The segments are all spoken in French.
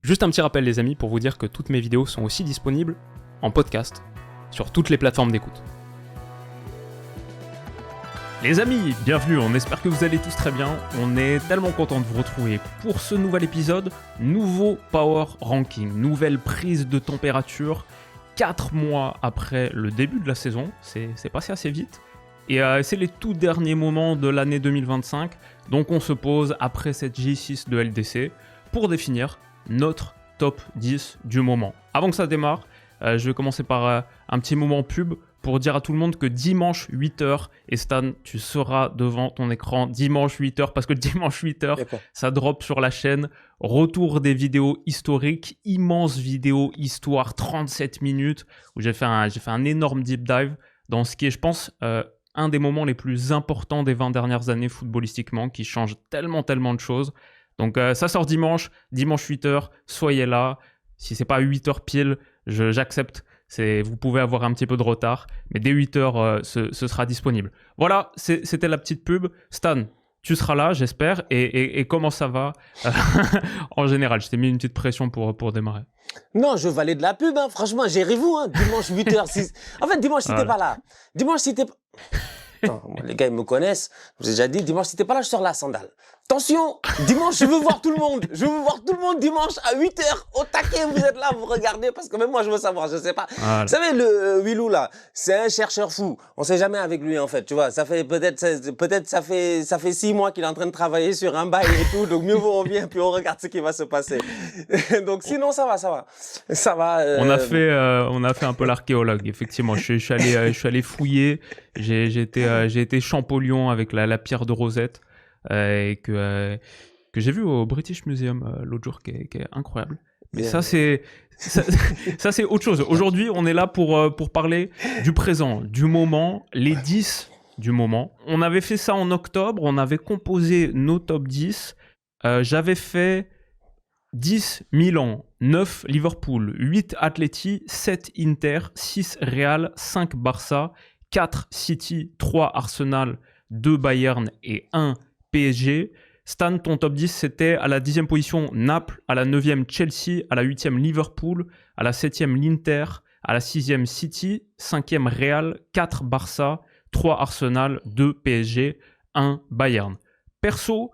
Juste un petit rappel les amis pour vous dire que toutes mes vidéos sont aussi disponibles en podcast sur toutes les plateformes d'écoute. Les amis, bienvenue, on espère que vous allez tous très bien. On est tellement content de vous retrouver pour ce nouvel épisode. Nouveau Power Ranking, nouvelle prise de température. 4 mois après le début de la saison, c'est passé assez vite. Et c'est les tout derniers moments de l'année 2025. Donc on se pose après cette J6 de LDC pour définir notre top 10 du moment. Avant que ça démarre, je vais commencer par un petit moment pub pour dire à tout le monde que dimanche 8h, et Stan, tu seras devant ton écran dimanche 8h, parce que dimanche 8h, ça drop sur la chaîne. Retour des vidéos historiques, immense vidéo histoire, 37 minutes, où j'ai fait un énorme deep dive dans ce qui est, je pense, un des moments les plus importants des 20 dernières années footballistiquement, qui change tellement de choses. Donc ça sort dimanche 8h, soyez là. Si c'est pas 8h pile, j'accepte. Vous pouvez avoir un petit peu de retard, mais dès 8h, ce sera disponible. Voilà, c'était la petite pub. Stan, tu seras là, j'espère. Et comment ça va en général? Je t'ai mis une petite pression pour démarrer. Non, je valais de la pub, hein. Franchement, gérez-vous, hein. Dimanche 8h06. En fait, dimanche, si t'es pas là. Dimanche, si t'es pas... Non, les gars, ils me connaissent. Je vous ai déjà dit, dimanche, si t'es pas là, je sors la sandale. Attention, dimanche, je veux voir tout le monde. Je veux voir tout le monde dimanche à 8h. Au taquet, vous êtes là, vous regardez, parce que même moi, je veux savoir, je sais pas. Voilà. Vous savez, le Willou, là, c'est un chercheur fou. On sait jamais avec lui, en fait, tu vois. Ça fait ça fait 6 mois qu'il est en train de travailler sur un bail et tout. Donc, mieux vaut on vient, puis on regarde ce qui va se passer. Donc, sinon, ça va. Ça va. On a fait un peu l'archéologue, effectivement. Je suis allé fouiller. J'ai été Champollion avec la pierre de Rosette. Et que j'ai vu au British Museum l'autre jour, qui est incroyable. Mais ça c'est autre chose. Aujourd'hui, on est là pour parler du présent, du moment, les 10 du moment. On avait fait ça en octobre, on avait composé nos top 10. J'avais fait 10 Milan, 9 Liverpool, 8 Atleti, 7 Inter, 6 Real, 5 Barça, 4 City, 3 Arsenal, 2 Bayern et 1 PSG. Stan, ton top 10, c'était à la 10e position Naples, à la 9e Chelsea, à la 8e Liverpool, à la 7e l'Inter, à la 6e City, 5e Real, 4 Barça, 3 Arsenal, 2 PSG, 1 Bayern. Perso,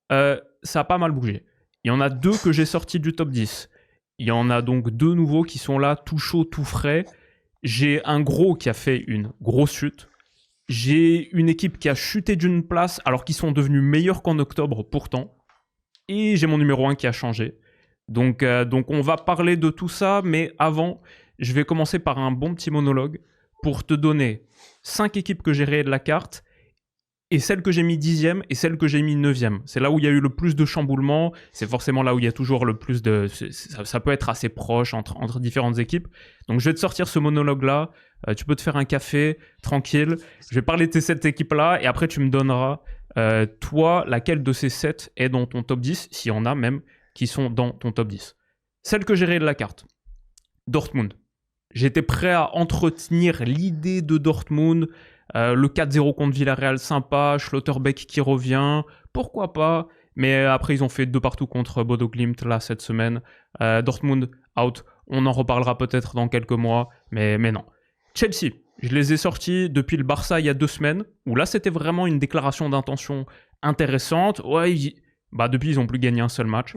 ça a pas mal bougé. Il y en a 2 que j'ai sortis du top 10. Il y en a donc 2 nouveaux qui sont là, tout chaud, tout frais. J'ai un gros qui a fait une grosse chute. J'ai une équipe qui a chuté d'une place alors qu'ils sont devenus meilleurs qu'en octobre pourtant. Et j'ai mon numéro 1 qui a changé. Donc on va parler de tout ça, mais avant, je vais commencer par un bon petit monologue pour te donner 5 équipes que j'ai rayées de la carte et celle que j'ai mis 10e et celle que j'ai mis 9e. C'est là où il y a eu le plus de chamboulements, c'est forcément là où il y a toujours le plus de... Ça peut être assez proche entre différentes équipes. Donc je vais te sortir ce monologue-là, tu peux te faire un café, tranquille. Je vais parler de cette équipe-là et après tu me donneras, toi, laquelle de ces 7 est dans ton top 10, s'il y en a même qui sont dans ton top 10. Celle que j'ai rayée de la carte, Dortmund. J'étais prêt à entretenir l'idée de Dortmund, le 4-0 contre Villarreal sympa, Schlotterbeck qui revient, pourquoi pas, mais après ils ont fait 2 partout contre Bodo Glimt là cette semaine. Dortmund out, on en reparlera peut-être dans quelques mois, mais non. Chelsea, je les ai sortis depuis le Barça il y a 2 semaines, où là c'était vraiment une déclaration d'intention intéressante. Ouais, depuis ils n'ont plus gagné un seul match.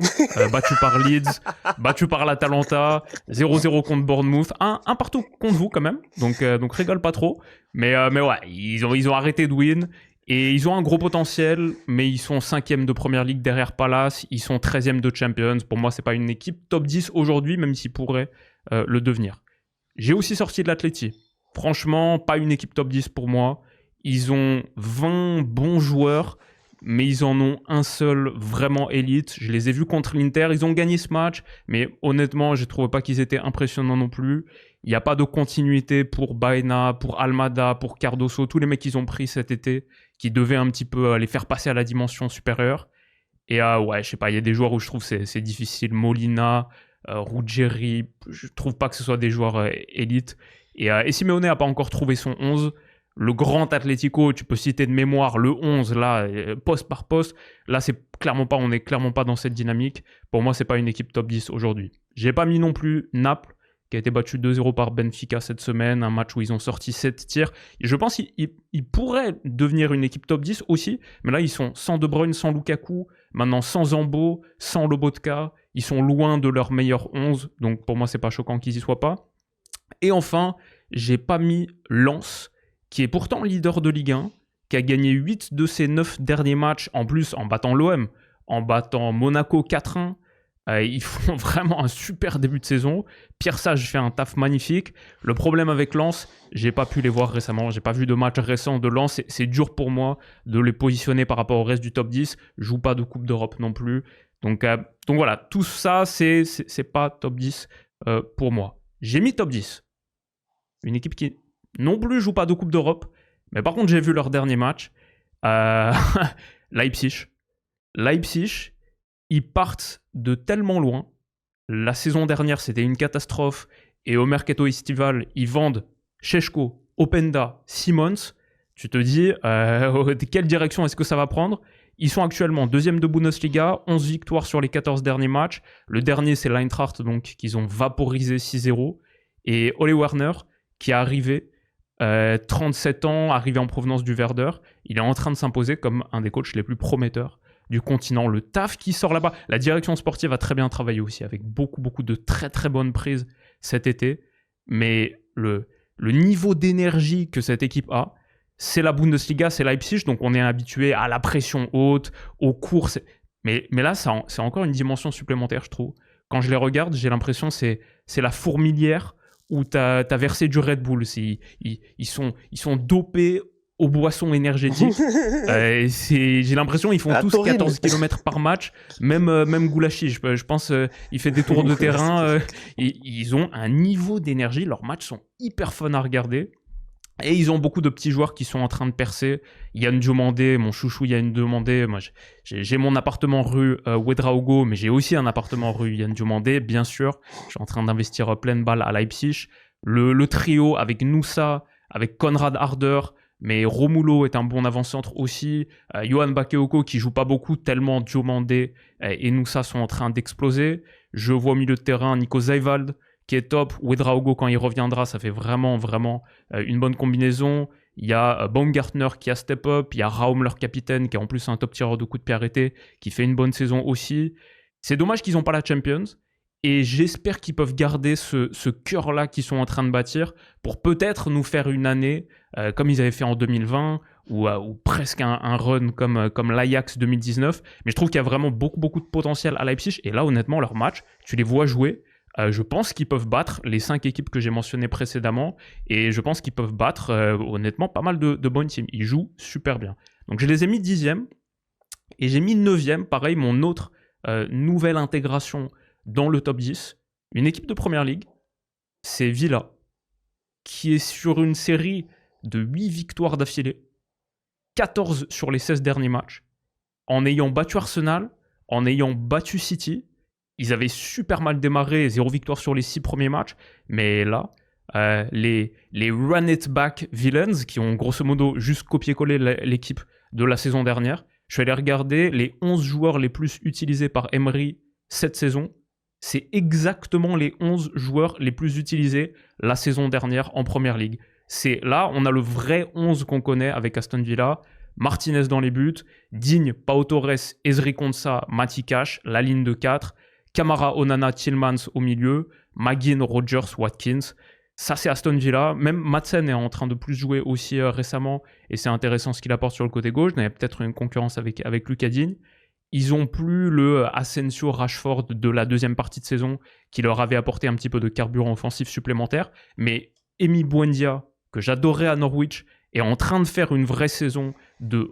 Battu par Leeds, battu par l'Atalanta, 0-0 contre Bournemouth, un partout contre vous quand même, donc rigole pas trop. Mais ouais, ils ont arrêté de win et ils ont un gros potentiel, mais ils sont 5e de Première Ligue derrière Palace, ils sont 13e de Champions. Pour moi, c'est pas une équipe top 10 aujourd'hui, même s'ils pourraient le devenir. J'ai aussi sorti de l'Atleti. Franchement, pas une équipe top 10 pour moi. Ils ont 20 bons joueurs, mais ils en ont un seul vraiment élite. Je les ai vus contre l'Inter, ils ont gagné ce match, mais honnêtement, je ne trouvais pas qu'ils étaient impressionnants non plus. Il n'y a pas de continuité pour Baena, pour Almada, pour Cardoso, tous les mecs qu'ils ont pris cet été, qui devaient un petit peu les faire passer à la dimension supérieure. Et ouais, je sais pas, il y a des joueurs où je trouve que c'est difficile. Molina, Ruggeri, je trouve pas que ce soit des joueurs élites. Et Simeone n'a pas encore trouvé son 11. Le grand Atlético, tu peux citer de mémoire le 11, là, poste par poste. Là, on est clairement pas dans cette dynamique. Pour moi, c'est pas une équipe top 10 aujourd'hui. J'ai pas mis non plus Naples, qui a été battu 2-0 par Benfica cette semaine, un match où ils ont sorti 7 tirs. Et je pense qu'ils pourraient devenir une équipe top 10 aussi, mais là, ils sont sans De Bruyne, sans Lukaku, maintenant sans Zambo, sans Lobotka. Ils sont loin de leur meilleur 11, donc pour moi, c'est pas choquant qu'ils y soient pas. Et enfin, j'ai pas mis Lens, qui est pourtant leader de Ligue 1, qui a gagné 8 de ses 9 derniers matchs, en plus en battant l'OM, en battant Monaco 4-1. Ils font vraiment un super début de saison. Pierre Sage fait un taf magnifique. Le problème avec Lens, j'ai pas pu les voir récemment. J'ai pas vu de match récent de Lens. C'est dur pour moi de les positionner par rapport au reste du top 10. Je joue pas de Coupe d'Europe non plus. Donc voilà, tout ça, c'est pas top 10 pour moi. J'ai mis top 10. Une équipe qui non plus joue pas de Coupe d'Europe. Mais par contre, j'ai vu leur dernier match. Leipzig. Ils partent de tellement loin. La saison dernière, c'était une catastrophe. Et au mercato estival, ils vendent Šeško, Openda, Simons. Tu te dis, quelle direction est-ce que ça va prendre ? Ils sont actuellement deuxième de Bundesliga, 11 victoires sur les 14 derniers matchs. Le dernier, c'est l'Eintracht, donc qu'ils ont vaporisé 6-0. Et Ole Werner, qui est arrivé, 37 ans, arrivé en provenance du Werder, il est en train de s'imposer comme un des coachs les plus prometteurs du continent. Le taf qui sort là-bas. La direction sportive a très bien travaillé aussi, avec beaucoup de très très bonnes prises cet été. Mais le niveau d'énergie que cette équipe a, c'est la Bundesliga, c'est Leipzig, donc on est habitué à la pression haute, aux courses. Mais là, c'est encore une dimension supplémentaire, je trouve. Quand je les regarde, j'ai l'impression que c'est la fourmilière où t'as versé du Red Bull. Ils sont dopés aux boissons énergétiques. J'ai l'impression qu'ils font tous 14 km par match, même Goulachi, je pense, il fait des tours de terrain. Ils ont un niveau d'énergie, leurs matchs sont hyper fun à regarder. Et ils ont beaucoup de petits joueurs qui sont en train de percer. Yann Diomandé, mon chouchou Yann Diomandé. Moi, j'ai mon appartement rue Ouedraogo, mais j'ai aussi un appartement rue Yann Diomandé, bien sûr. Je suis en train d'investir pleine balle à Leipzig. Le trio avec Noussa, avec Konrad Harder, mais Romulo est un bon avant-centre aussi. Johan Bakayoko qui joue pas beaucoup, tellement Diomandé et Noussa sont en train d'exploser. Je vois au milieu de terrain Nico Zaiwald, qui est top. Ouedraogo, quand il reviendra, ça fait vraiment une bonne combinaison. Il y a Baumgartner qui a step up. Il y a Raum, leur capitaine, qui est en plus un top tireur de coups de pied arrêtés, qui fait une bonne saison aussi. C'est dommage qu'ils n'ont pas la Champions. Et j'espère qu'ils peuvent garder ce cœur-là qu'ils sont en train de bâtir pour peut-être nous faire une année comme ils avaient fait en 2020 ou presque un run comme l'Ajax 2019. Mais je trouve qu'il y a vraiment beaucoup de potentiel à Leipzig. Et là, honnêtement, leurs matchs, tu les vois jouer. Je pense qu'ils peuvent battre les 5 équipes que j'ai mentionnées précédemment et je pense qu'ils peuvent battre honnêtement pas mal de bonnes teams. Ils jouent super bien. Donc je les ai mis 10e et j'ai mis 9e, pareil, mon autre nouvelle intégration dans le top 10. Une équipe de Première Ligue, c'est Villa, qui est sur une série de 8 victoires d'affilée, 14 sur les 16 derniers matchs, en ayant battu Arsenal, en ayant battu City. Ils avaient super mal démarré, 0 victoire sur les 6 premiers matchs. Mais là, les run it back villains, qui ont grosso modo juste copié-collé l'équipe de la saison dernière, je suis allé regarder les 11 joueurs les plus utilisés par Emery cette saison. C'est exactement les 11 joueurs les plus utilisés la saison dernière en Première Ligue. Là, on a le vrai 11 qu'on connaît avec Aston Villa. Martinez dans les buts, Digne, Pau Torres, Ezri Konsa, Mati Cash, la ligne de 4. Kamara, Onana, Tielemans au milieu, McGinn, Rodgers, Watkins. Ça, c'est Aston Villa. Même Madsen est en train de plus jouer aussi récemment et c'est intéressant ce qu'il apporte sur le côté gauche. Il y a peut-être une concurrence avec Lucas Digne. Ils n'ont plus le Asensio Rashford de la deuxième partie de saison qui leur avait apporté un petit peu de carburant offensif supplémentaire. Mais Emi Buendia, que j'adorais à Norwich, est en train de faire une vraie saison de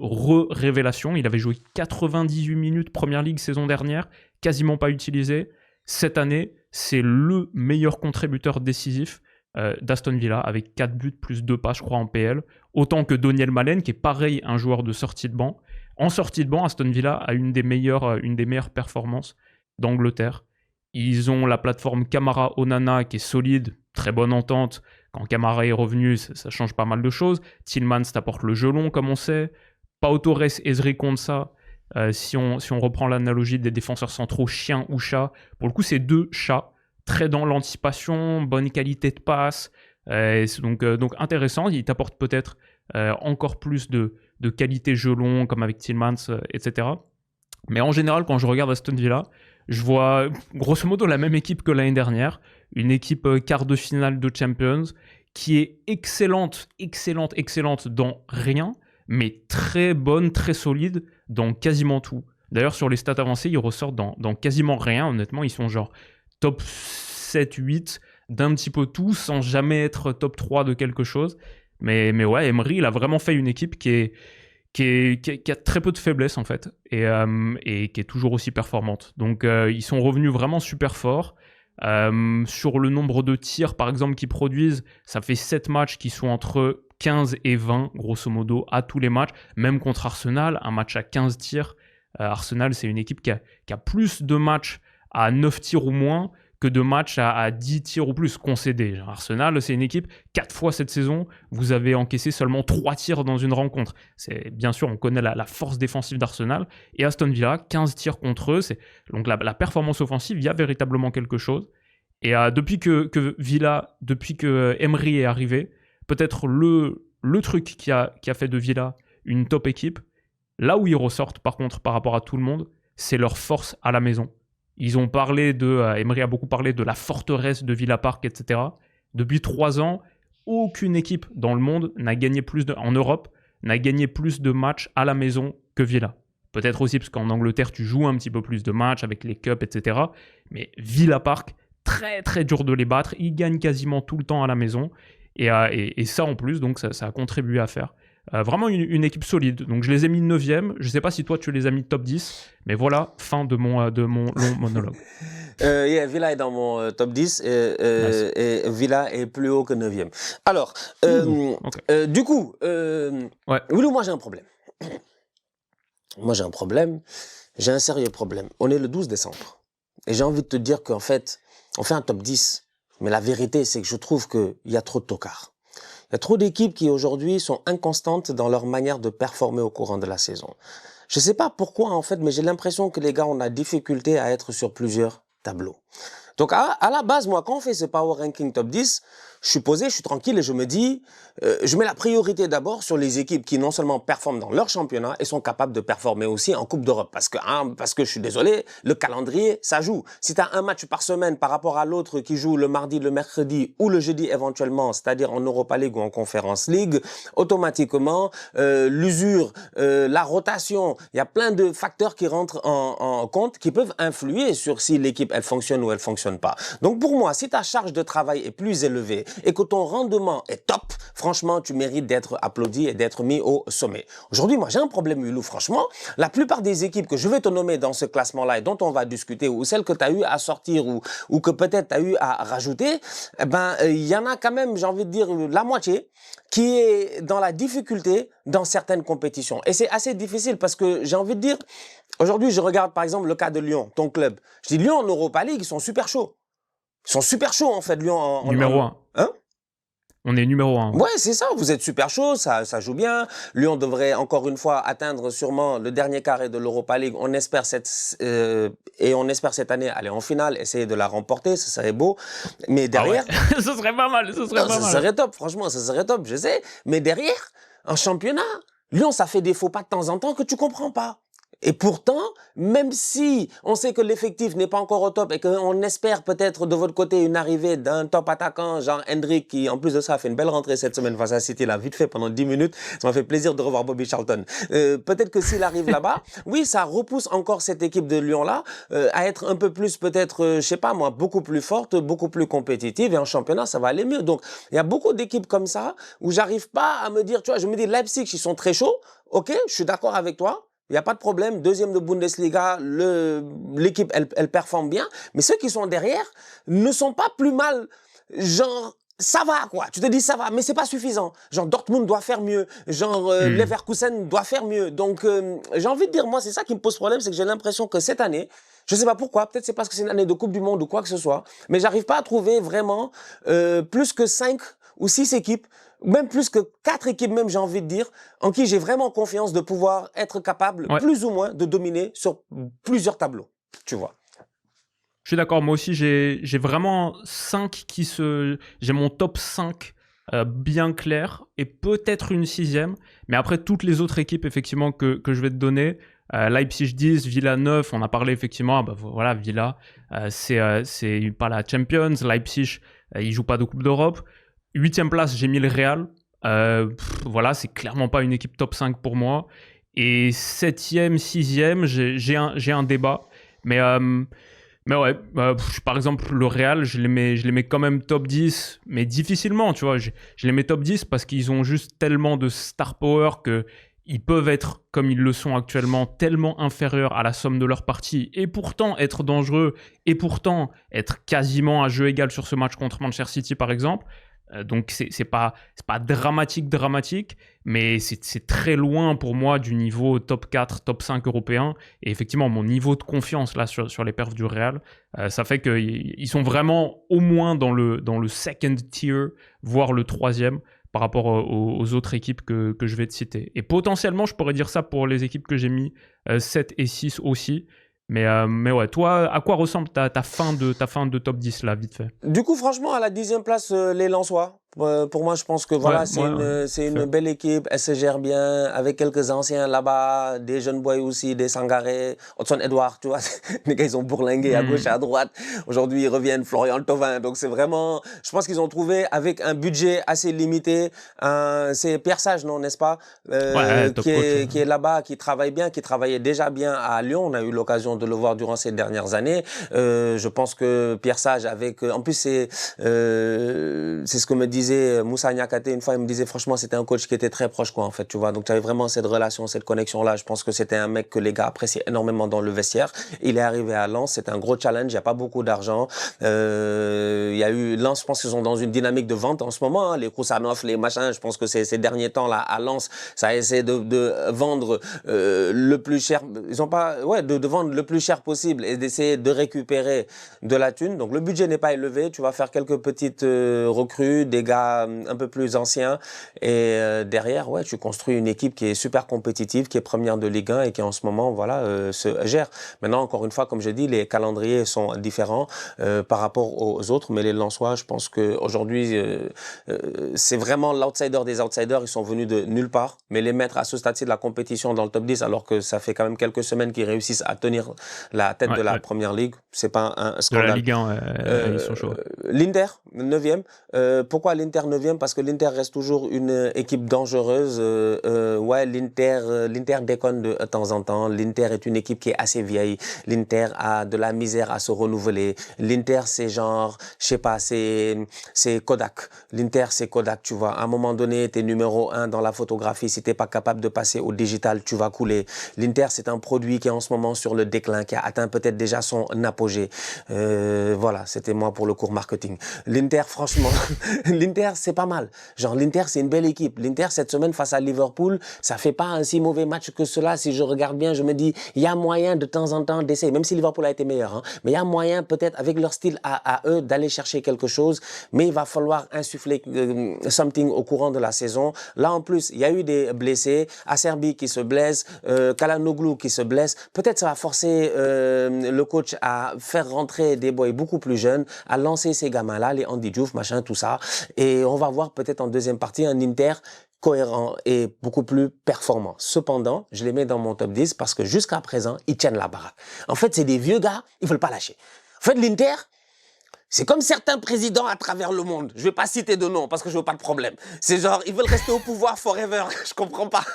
révélation. Il avait joué 98 minutes Première Ligue saison dernière, quasiment pas utilisé. Cette année, c'est le meilleur contributeur décisif d'Aston Villa, avec 4 buts plus 2 passes, je crois, en PL. Autant que Daniel Malen, qui est pareil, un joueur de sortie de banc. En sortie de banc, Aston Villa a une des meilleures performances d'Angleterre. Ils ont la plateforme Kamara Onana qui est solide, très bonne entente. Quand Camara est revenu, ça change pas mal de choses. Tillmans t'apporte le jeu long, comme on sait. Pau Torres, Ezri Konsa, si on reprend l'analogie des défenseurs centraux, chien ou chat, pour le coup, c'est 2 chats, très dans l'anticipation, bonne qualité de passe. Donc intéressant, il t'apporte peut-être encore plus de qualité jeu long, comme avec Tillmans, etc. Mais en général, quand je regarde Aston Villa, je vois grosso modo la même équipe que l'année dernière, une équipe quart de finale de Champions, qui est excellente dans rien, mais très bonne, très solide dans quasiment tout. D'ailleurs, sur les stats avancées, ils ressortent dans quasiment rien. Honnêtement, ils sont genre top 7, 8 d'un petit peu tout, sans jamais être top 3 de quelque chose. Mais ouais, Emery, il a vraiment fait une équipe qui a très peu de faiblesses en fait, et qui est toujours aussi performante. Donc ils sont revenus vraiment super forts. Sur le nombre de tirs par exemple qu'ils produisent, ça fait 7 matchs qui sont entre 15 et 20 grosso modo à tous les matchs, même contre Arsenal, un match à 15 tirs. Arsenal, c'est une équipe qui a plus de matchs à 9 tirs ou moins que de matchs à 10 tirs ou plus concédés. Arsenal, c'est une équipe, 4 fois cette saison, vous avez encaissé seulement 3 tirs dans une rencontre. Bien sûr, on connaît la force défensive d'Arsenal. Et Aston Villa, 15 tirs contre eux. Donc la performance offensive, il y a véritablement quelque chose. Et depuis que Emery est arrivé, peut-être le truc qui a fait de Villa une top équipe, là où ils ressortent par contre par rapport à tout le monde, c'est leur force à la maison. Ils ont parlé Emery a beaucoup parlé de la forteresse de Villa Park, etc. Depuis 3 ans, aucune équipe dans le monde en Europe n'a gagné plus de matchs à la maison que Villa. Peut-être aussi parce qu'en Angleterre, tu joues un petit peu plus de matchs avec les cups, etc. Mais Villa Park, très très dur de les battre. Ils gagnent quasiment tout le temps à la maison. Et ça en plus, donc ça a contribué à faire vraiment une équipe solide. Donc je les ai mis 9e. Je ne sais pas si toi tu les as mis top 10. Mais voilà, fin de mon long monologue. Villa est dans mon top 10 nice. Et Villa est plus haut que 9e. Alors, okay. Du coup, ouais. Wilou, moi j'ai un problème. J'ai un sérieux problème. On est le 12 décembre. Et j'ai envie de te dire qu'en fait, on fait un top 10. Mais la vérité, c'est que je trouve qu'il y a trop de tocards. Il y a trop d'équipes qui aujourd'hui sont inconstantes dans leur manière de performer au courant de la saison. Je ne sais pas pourquoi en fait, mais j'ai l'impression que les gars ont la difficulté à être sur plusieurs tableaux. Donc à la base, moi, quand on fait ce Power Ranking Top 10, je suis posé, je suis tranquille et je me dis, je mets la priorité d'abord sur les équipes qui non seulement performent dans leur championnat et sont capables de performer aussi en Coupe d'Europe. Parce que je suis désolé, le calendrier, ça joue. Si tu as un match par semaine par rapport à l'autre qui joue le mardi, le mercredi ou le jeudi éventuellement, c'est-à-dire en Europa League ou en Conference League, automatiquement, l'usure, la rotation, il y a plein de facteurs qui rentrent en compte qui peuvent influer sur si l'équipe, elle fonctionne ou elle fonctionne pas. Donc pour moi, si ta charge de travail est plus élevée et que ton rendement est top, franchement, tu mérites d'être applaudi et d'être mis au sommet. Aujourd'hui, moi, j'ai un problème, Wilou, franchement. La plupart des équipes que je vais te nommer dans ce classement-là et dont on va discuter, ou celles que tu as eu à sortir ou que peut-être tu as eu à rajouter, il y en a quand même, j'ai envie de dire, la moitié qui est dans la difficulté dans certaines compétitions. Et c'est assez difficile parce que j'ai envie de dire, aujourd'hui, je regarde par exemple le cas de Lyon, ton club. Je dis Lyon en Europa League, ils sont super chauds. Ils sont super chauds en fait, Lyon. Numéro 1. Hein? On est numéro 1. Ouais, c'est ça, vous êtes super chaud, ça joue bien. Lyon devrait encore une fois atteindre sûrement le dernier carré de l'Europa League. On espère cette année aller en finale, essayer de la remporter, ce serait beau. Mais derrière... Ah ouais. Ce serait pas mal, ce serait top, franchement, ce serait top, je sais. Mais derrière, en championnat, Lyon, ça fait des faux pas de temps en temps que tu comprends pas. Et pourtant, même si on sait que l'effectif n'est pas encore au top et qu'on espère peut-être de votre côté une arrivée d'un top attaquant, genre Hendrick, qui en plus de ça a fait une belle rentrée cette semaine face à City, là, vite fait pendant 10 minutes, ça m'a fait plaisir de revoir Bobby Charlton. Peut-être que s'il arrive là-bas, oui, ça repousse encore cette équipe de Lyon-là à être un peu plus peut-être, je sais pas moi, beaucoup plus forte, beaucoup plus compétitive, et en championnat, ça va aller mieux. Donc, il y a beaucoup d'équipes comme ça où j'arrive pas à me dire, tu vois, je me dis Leipzig, ils sont très chauds, ok, je suis d'accord avec toi. Il n'y a pas de problème. Deuxième de Bundesliga, l'équipe, elle performe bien. Mais ceux qui sont derrière ne sont pas plus mal. Genre, ça va, quoi. Tu te dis, ça va, mais c'est pas suffisant. Genre, Dortmund doit faire mieux. Genre, Leverkusen doit faire mieux. Donc, j'ai envie de dire, moi, c'est ça qui me pose problème, c'est que j'ai l'impression que cette année, je sais pas pourquoi, peut-être c'est parce que c'est une année de Coupe du Monde ou quoi que ce soit, mais j'arrive pas à trouver vraiment plus que 5 ou 6 équipes, même plus que 4 équipes même, j'ai envie de dire, en qui j'ai vraiment confiance de pouvoir être capable, plus ou moins, de dominer sur plusieurs tableaux, tu vois. Je suis d'accord, moi aussi j'ai vraiment 5 j'ai mon top 5 bien clair et peut-être une 6e, mais après toutes les autres équipes effectivement que je vais te donner, Leipzig 10, Villa 9, on a parlé effectivement, voilà, Villa, c'est pas la Champions, Leipzig, il joue pas de Coupe d'Europe. 8e place, j'ai mis le Real, voilà, c'est clairement pas une équipe top 5 pour moi. Et 7e, 6e, j'ai un débat, mais ouais, par exemple, le Real, je les mets quand même top 10, mais difficilement, tu vois. Je les mets top 10 parce qu'ils ont juste tellement de star power qu'ils peuvent être, comme ils le sont actuellement, tellement inférieurs à la somme de leurs parties, et pourtant être dangereux, et pourtant être quasiment à jeu égal sur ce match contre Manchester City, par exemple. Donc c'est pas dramatique, mais c'est très loin pour moi du niveau top 4, top 5 européen. Et effectivement, mon niveau de confiance là sur les perfs du Real, ça fait qu'ils sont vraiment au moins dans le second tier, voire le 3e par rapport aux autres équipes que je vais te citer. Et potentiellement, je pourrais dire ça pour les équipes que j'ai mis 7 et 6 aussi. Mais ouais, toi, à quoi ressemble ta fin de top 10 là, vite fait? Du coup, franchement, à la 10e place, les Lensois. Pour moi, je pense que voilà, c'est une belle équipe. Elle se gère bien avec quelques anciens là-bas, des jeunes boys aussi, des Sangaré, Hudson Edouard, tu vois. Les gars, ils ont bourlingué à gauche et à droite. Aujourd'hui, ils reviennent, Florian Thauvin. Donc, c'est vraiment, je pense qu'ils ont trouvé avec un budget assez limité. C'est Pierre Sage, non, n'est-ce pas? Qui est là-bas, qui travaille bien, qui travaillait déjà bien à Lyon. On a eu l'occasion de le voir durant ces dernières années. Je pense que Pierre Sage en plus, c'est ce que me disait Moussa Niakate une fois. Il me disait franchement, c'était un coach qui était très proche, quoi, en fait, tu vois. Donc tu avais vraiment cette relation, cette connexion là. Je pense que c'était un mec que les gars appréciaient énormément dans le vestiaire. Il est arrivé à Lens, c'est un gros challenge, il n'y a pas beaucoup d'argent. Il y a eu Lens, je pense qu'ils sont dans une dynamique de vente en ce moment, hein, les Kousanov, les machins. Je pense que ces derniers temps là à Lens, ça a essayé de vendre le plus cher. Ils ont pas, de vendre le plus cher possible et d'essayer de récupérer de la thune. Donc le budget n'est pas élevé. Tu vas faire quelques petites recrues, des gars un peu plus anciens, et derrière, tu construis une équipe qui est super compétitive, qui est première de Ligue 1 et qui en ce moment, voilà, se gère. Maintenant, encore une fois, comme je dis, les calendriers sont différents par rapport aux autres, mais les Lensois, je pense qu'aujourd'hui, c'est vraiment l'outsider des outsiders. Ils sont venus de nulle part, mais les mettre à ce stade-ci de la compétition dans le top 10, alors que ça fait quand même quelques semaines qu'ils réussissent à tenir la tête de la Première Ligue, c'est pas un scandale. De la Ligue 1, ils sont chauds. L'Inter, 9e. Pourquoi l'Inter 9e? Parce que l'Inter reste toujours une équipe dangereuse. L'Inter déconne de temps en temps. L'Inter est une équipe qui est assez vieille. L'Inter a de la misère à se renouveler. L'Inter, c'est genre, je sais pas, c'est Kodak. L'Inter, c'est Kodak, tu vois. À un moment donné, t'es numéro 1 dans la photographie. Si t'es pas capable de passer au digital, tu vas couler. L'Inter, c'est un produit qui est en ce moment sur le déclin, qui a atteint peut-être déjà son apogée. Voilà, c'était moi pour le cours marketing. L'Inter, franchement, l'Inter, c'est pas mal. Genre, l'Inter, c'est une belle équipe. L'Inter, cette semaine, face à Liverpool, ça fait pas un si mauvais match que cela. Si je regarde bien, je me dis, il y a moyen de temps en temps d'essayer, même si Liverpool a été meilleur, hein, mais il y a moyen, peut-être, avec leur style à eux, d'aller chercher quelque chose. Mais il va falloir insuffler something au courant de la saison. Là, en plus, il y a eu des blessés. Acerbi qui se blesse, Çalhanoğlu qui se blesse. Peut-être ça va forcer le coach à faire rentrer des boys beaucoup plus jeunes, à lancer ces gamins-là, les Andy Diouf, machin, tout ça. Et on va voir peut-être en deuxième partie un Inter cohérent et beaucoup plus performant. Cependant, je les mets dans mon top 10 parce que jusqu'à présent, ils tiennent la baraque. En fait, c'est des vieux gars, ils veulent pas lâcher. En fait, l'Inter, c'est comme certains présidents à travers le monde. Je vais pas citer de nom parce que je veux pas de problème. C'est genre, ils veulent rester au pouvoir forever. Je comprends pas.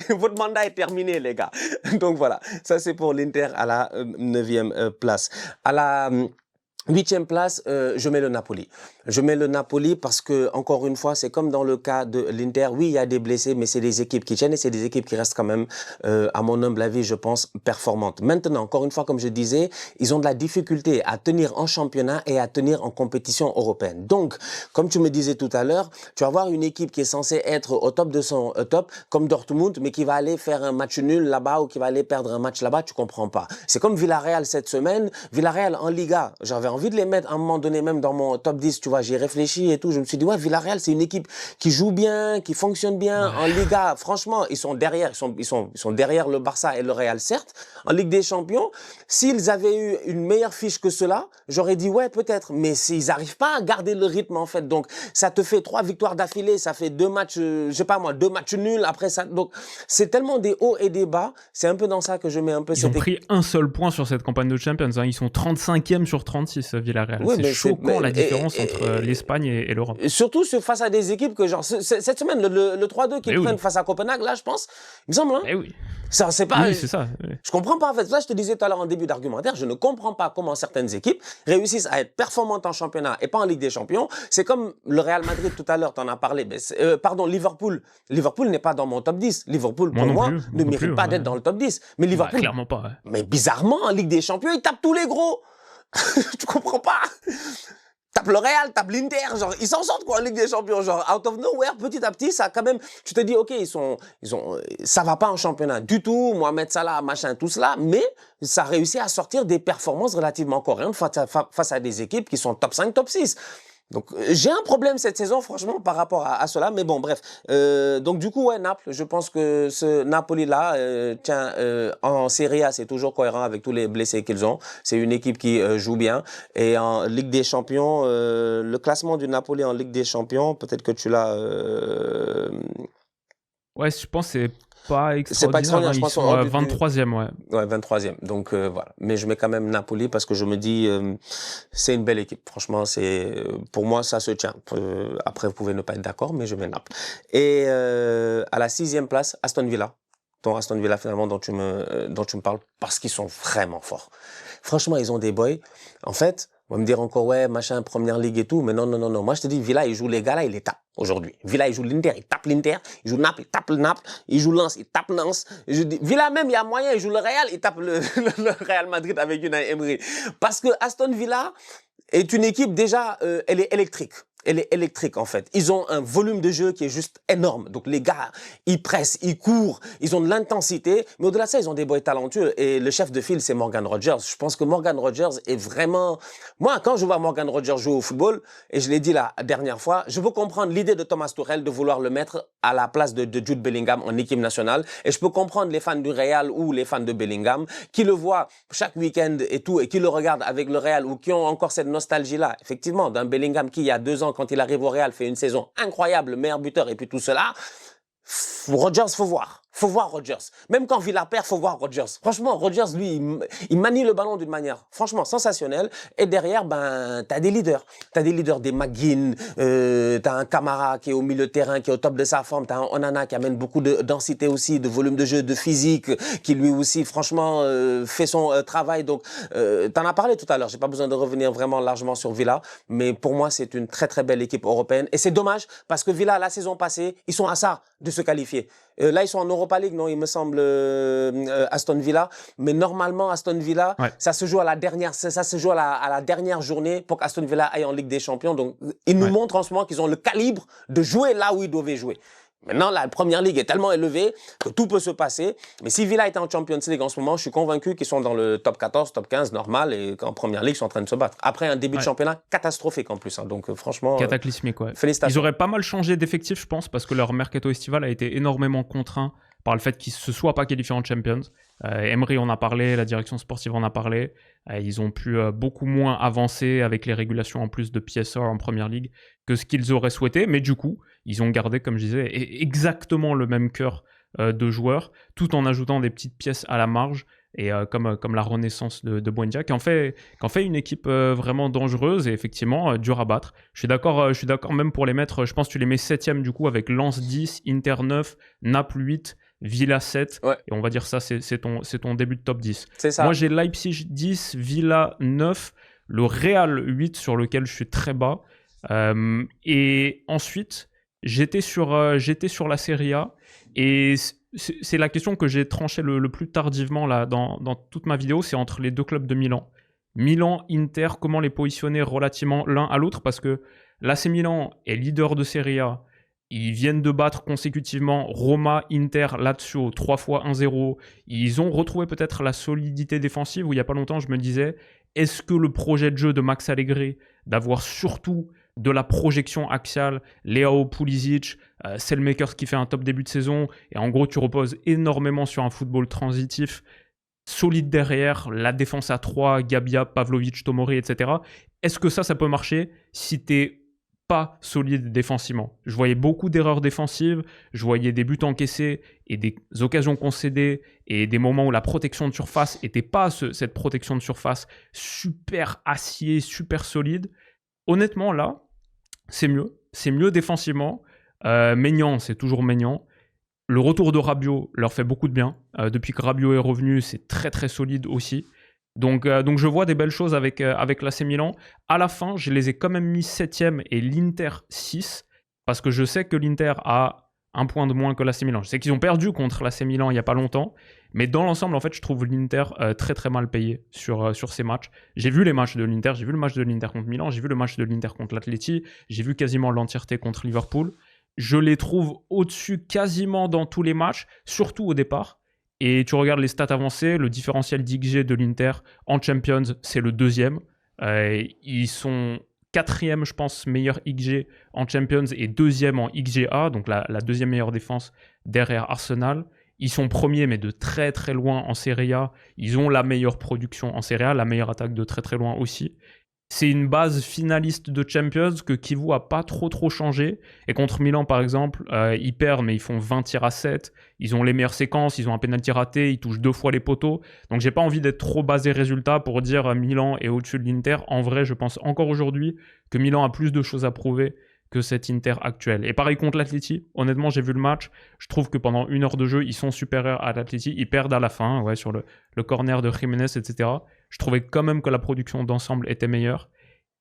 Votre mandat est terminé, les gars. Donc voilà, ça c'est pour l'Inter à la 9e place. À la 8e place, je mets le Napoli. Je mets le Napoli parce que, encore une fois, c'est comme dans le cas de l'Inter. Oui, il y a des blessés, mais c'est des équipes qui tiennent et c'est des équipes qui restent quand même, à mon humble avis, je pense, performantes. Maintenant, encore une fois, comme je disais, ils ont de la difficulté à tenir en championnat et à tenir en compétition européenne. Donc, comme tu me disais tout à l'heure, tu vas avoir une équipe qui est censée être au top de son top, comme Dortmund, mais qui va aller faire un match nul là-bas ou qui va aller perdre un match là-bas, tu comprends pas. C'est comme Villarreal cette semaine. Villarreal en Liga, j'avais envie de les mettre à un moment donné même dans mon top 10, tu vois, j'ai réfléchi et tout, je me suis dit, ouais, Villarreal, c'est une équipe qui joue bien, qui fonctionne bien en Liga. Franchement, ils sont derrière le Barça et le Real, certes. En Ligue des Champions, s'ils avaient eu une meilleure fiche que cela, j'aurais dit, ouais, peut-être. Mais s'ils n'arrivent pas à garder le rythme, en fait, donc ça te fait 3 victoires d'affilée, ça fait 2 matchs, je sais pas moi, 2 matchs nuls, après ça, donc c'est tellement des hauts et des bas, c'est un peu dans ça que je mets un peu Ils ont pris un seul point sur cette campagne de Champions, hein. Ils sont 35e sur 36, Villarreal. Oui, c'est choquant la différence entre l'Espagne et l'Europe. Surtout face à des équipes que, genre, cette semaine, le 3-2 qu'ils prennent face à Copenhague, là, je pense, il me semble, hein. Oui. Ça, c'est pas. Oui, c'est ça. Oui. Je comprends pas, en fait. Là, je te disais tout à l'heure en début d'argumentaire, je ne comprends pas comment certaines équipes réussissent à être performantes en championnat et pas en Ligue des Champions. C'est comme le Real Madrid tout à l'heure, t'en as parlé. Pardon, Liverpool. Liverpool n'est pas dans mon top 10. Liverpool, pour moi, ne mérite pas d'être dans le top 10. Mais Liverpool. Clairement pas. Ouais. Mais bizarrement, en Ligue des Champions, ils tapent tous les gros. Tu comprends pas? Tape le Real, tape l'Inter, genre, ils s'en sortent, quoi, en Ligue des Champions, genre, out of nowhere, petit à petit, ça, quand même, tu te dis, ok, ça va pas en championnat du tout, Mohamed Salah, machin, tout cela, mais ça réussit à sortir des performances relativement correctes face à des équipes qui sont top 5, top 6. Donc, j'ai un problème cette saison, franchement, par rapport à cela. Mais bon, bref. Donc, du coup, ouais, Naples, je pense que ce Napoli-là, en Serie A, c'est toujours cohérent avec tous les blessés qu'ils ont. C'est une équipe qui joue bien. Et en Ligue des Champions, le classement du Napoli en Ligue des Champions, peut-être que tu l'as... Ouais, je pense que c'est pas extraordinaire. Je pense ils sont 23e, ouais. Ouais, 23e. Donc, voilà. Mais je mets quand même Napoli parce que je me dis, c'est une belle équipe. Franchement, pour moi, ça se tient. Après, vous pouvez ne pas être d'accord, mais je mets Naples. Et à la 6e place, Aston Villa. Ton Aston Villa, finalement, dont tu me parles, parce qu'ils sont vraiment forts. Franchement, ils ont des boys. En fait, on va me dire encore, ouais, machin, Première Ligue et tout, mais non. Moi, je te dis, Villa, il joue les gars là, il les tape aujourd'hui. Villa, il joue l'Inter, il tape l'Inter. Il joue Naples, il tape le Naples. Il joue Lens, il tape Lens. Villa même, il y a moyen, il joue le Real, il tape le Real Madrid avec Unai Emery. Parce que Aston Villa est une équipe déjà, elle est électrique. Elle est électrique, en fait. Ils ont un volume de jeu qui est juste énorme. Donc, les gars, ils pressent, ils courent, ils ont de l'intensité. Mais au-delà de ça, ils ont des boys talentueux. Et le chef de file, c'est Morgan Rogers. Je pense que Morgan Rogers est vraiment... Moi, quand je vois Morgan Rogers jouer au football, et je l'ai dit la dernière fois, je peux comprendre l'idée de Thomas Tuchel de vouloir le mettre à la place de Jude Bellingham en équipe nationale. Et je peux comprendre les fans du Real ou les fans de Bellingham qui le voient chaque week-end et tout, et qui le regardent avec le Real ou qui ont encore cette nostalgie-là, effectivement, d'un Bellingham qui, il y a 2 ans, quand il arrive au Real, fait une saison incroyable, meilleur buteur et puis tout cela. Rogers, faut voir Rogers. Même quand Villa perd, faut voir Rogers. Franchement, Rogers, lui, il manie le ballon d'une manière franchement sensationnelle. Et derrière, t'as des leaders. T'as des leaders, des McGinn, t'as un Camara qui est au milieu de terrain, qui est au top de sa forme. T'as un Onana qui amène beaucoup de densité aussi, de volume de jeu, de physique, qui lui aussi, franchement, fait son travail. Donc, t'en as parlé tout à l'heure. J'ai pas besoin de revenir vraiment largement sur Villa. Mais pour moi, c'est une très, très belle équipe européenne. Et c'est dommage parce que Villa, la saison passée, ils sont à ça de se qualifier. Là, ils sont en Europa League, non, il me semble, Aston Villa. Mais normalement, Aston Villa, ouais, ça se joue à la dernière journée pour qu'Aston Villa aille en Ligue des Champions. Donc, ils nous montrent en ce moment qu'ils ont le calibre de jouer là où ils devaient jouer. Maintenant, la Première Ligue est tellement élevée que tout peut se passer. Mais si Villa est en Champions League en ce moment, je suis convaincu qu'ils sont dans le top 14, top 15 normal et qu'en Première Ligue, ils sont en train de se battre. Après un début de championnat catastrophique en plus. Hein. Donc franchement... Cataclysmique, ouais. Félicitations. Ils auraient pas mal changé d'effectif, je pense, parce que leur mercato estival a été énormément contraint par le fait qu'ils ne se soient pas qualifiés en Champions. Emery en a parlé, la direction sportive en a parlé. Ils ont pu beaucoup moins avancer avec les régulations en plus de PSR en Première Ligue que ce qu'ils auraient souhaité. Mais du coup, ils ont gardé, comme je disais, exactement le même cœur de joueurs, tout en ajoutant des petites pièces à la marge. Et comme la renaissance de Buendia, qui en fait une équipe vraiment dangereuse et effectivement dure à battre. Je suis d'accord même pour les mettre, je pense que tu les mets 7e du coup avec Lens 10, Inter 9, Naples 8, Villa 7, ouais. Et on va dire ça, c'est ton début de top 10. C'est ça. Moi j'ai Leipzig 10, Villa 9, le Real 8 sur lequel je suis très bas. Et ensuite, j'étais sur la Serie A et... C'est la question que j'ai tranchée le plus tardivement là, dans toute ma vidéo, c'est entre les deux clubs de Milan. Milan, Inter, comment les positionner relativement l'un à l'autre, parce que l'AC Milan est leader de Serie A. Ils viennent de battre consécutivement Roma, Inter, Lazio, 3 fois 1-0. Ils ont retrouvé peut-être la solidité défensive où il n'y a pas longtemps, je me disais, est-ce que le projet de jeu de Max Allegri, d'avoir surtout de la projection axiale, Leao, Pulisic, Selmakers qui fait un top début de saison, et en gros tu reposes énormément sur un football transitif, solide derrière, la défense à 3, Gabia, Pavlovic, Tomori, etc. Est-ce que ça peut marcher si t'es pas solide défensivement? Je voyais beaucoup d'erreurs défensives, je voyais des buts encaissés et des occasions concédées et des moments où la protection de surface n'était pas cette protection de surface super acier, super solide. Honnêtement, là, c'est mieux défensivement. Maignan, c'est toujours Maignan. Le retour de Rabiot leur fait beaucoup de bien. Depuis que Rabiot est revenu, c'est très très solide aussi. Donc je vois des belles choses avec l'AC Milan. À la fin, je les ai quand même mis 7e et l'Inter 6, parce que je sais que l'Inter a un point de moins que l'AC Milan. Je sais qu'ils ont perdu contre l'AC Milan il n'y a pas longtemps, mais dans l'ensemble, en fait, je trouve l'Inter très très mal payé sur ces matchs. J'ai vu les matchs de l'Inter, j'ai vu le match de l'Inter contre Milan, j'ai vu le match de l'Inter contre l'Atleti, j'ai vu quasiment l'entièreté contre Liverpool. Je les trouve au-dessus quasiment dans tous les matchs, surtout au départ. Et tu regardes les stats avancées, le différentiel d'XG de l'Inter en Champions, c'est le 2e. Ils sont 4e, je pense, meilleur XG en Champions et 2e en XGA, donc la 2e meilleure défense derrière Arsenal. Ils sont premiers, mais de très très loin en Serie A. Ils ont la meilleure production en Serie A, la meilleure attaque de très très loin aussi. C'est une base finaliste de Champions que Kivu a pas trop changé. Et contre Milan, par exemple, ils perdent, mais ils font 20 tirs à 7. Ils ont les meilleures séquences, ils ont un penalty raté, ils touchent 2 fois les poteaux. Donc j'ai pas envie d'être trop basé résultat pour dire Milan est au-dessus de l'Inter. En vrai, je pense encore aujourd'hui que Milan a plus de choses à prouver que cet Inter actuel. Et pareil contre l'Atleti. Honnêtement, j'ai vu le match. Je trouve que pendant 1 heure de jeu, ils sont supérieurs à l'Atleti. Ils perdent à la fin, ouais, sur le corner de Jiménez, etc. Je trouvais quand même que la production d'ensemble était meilleure.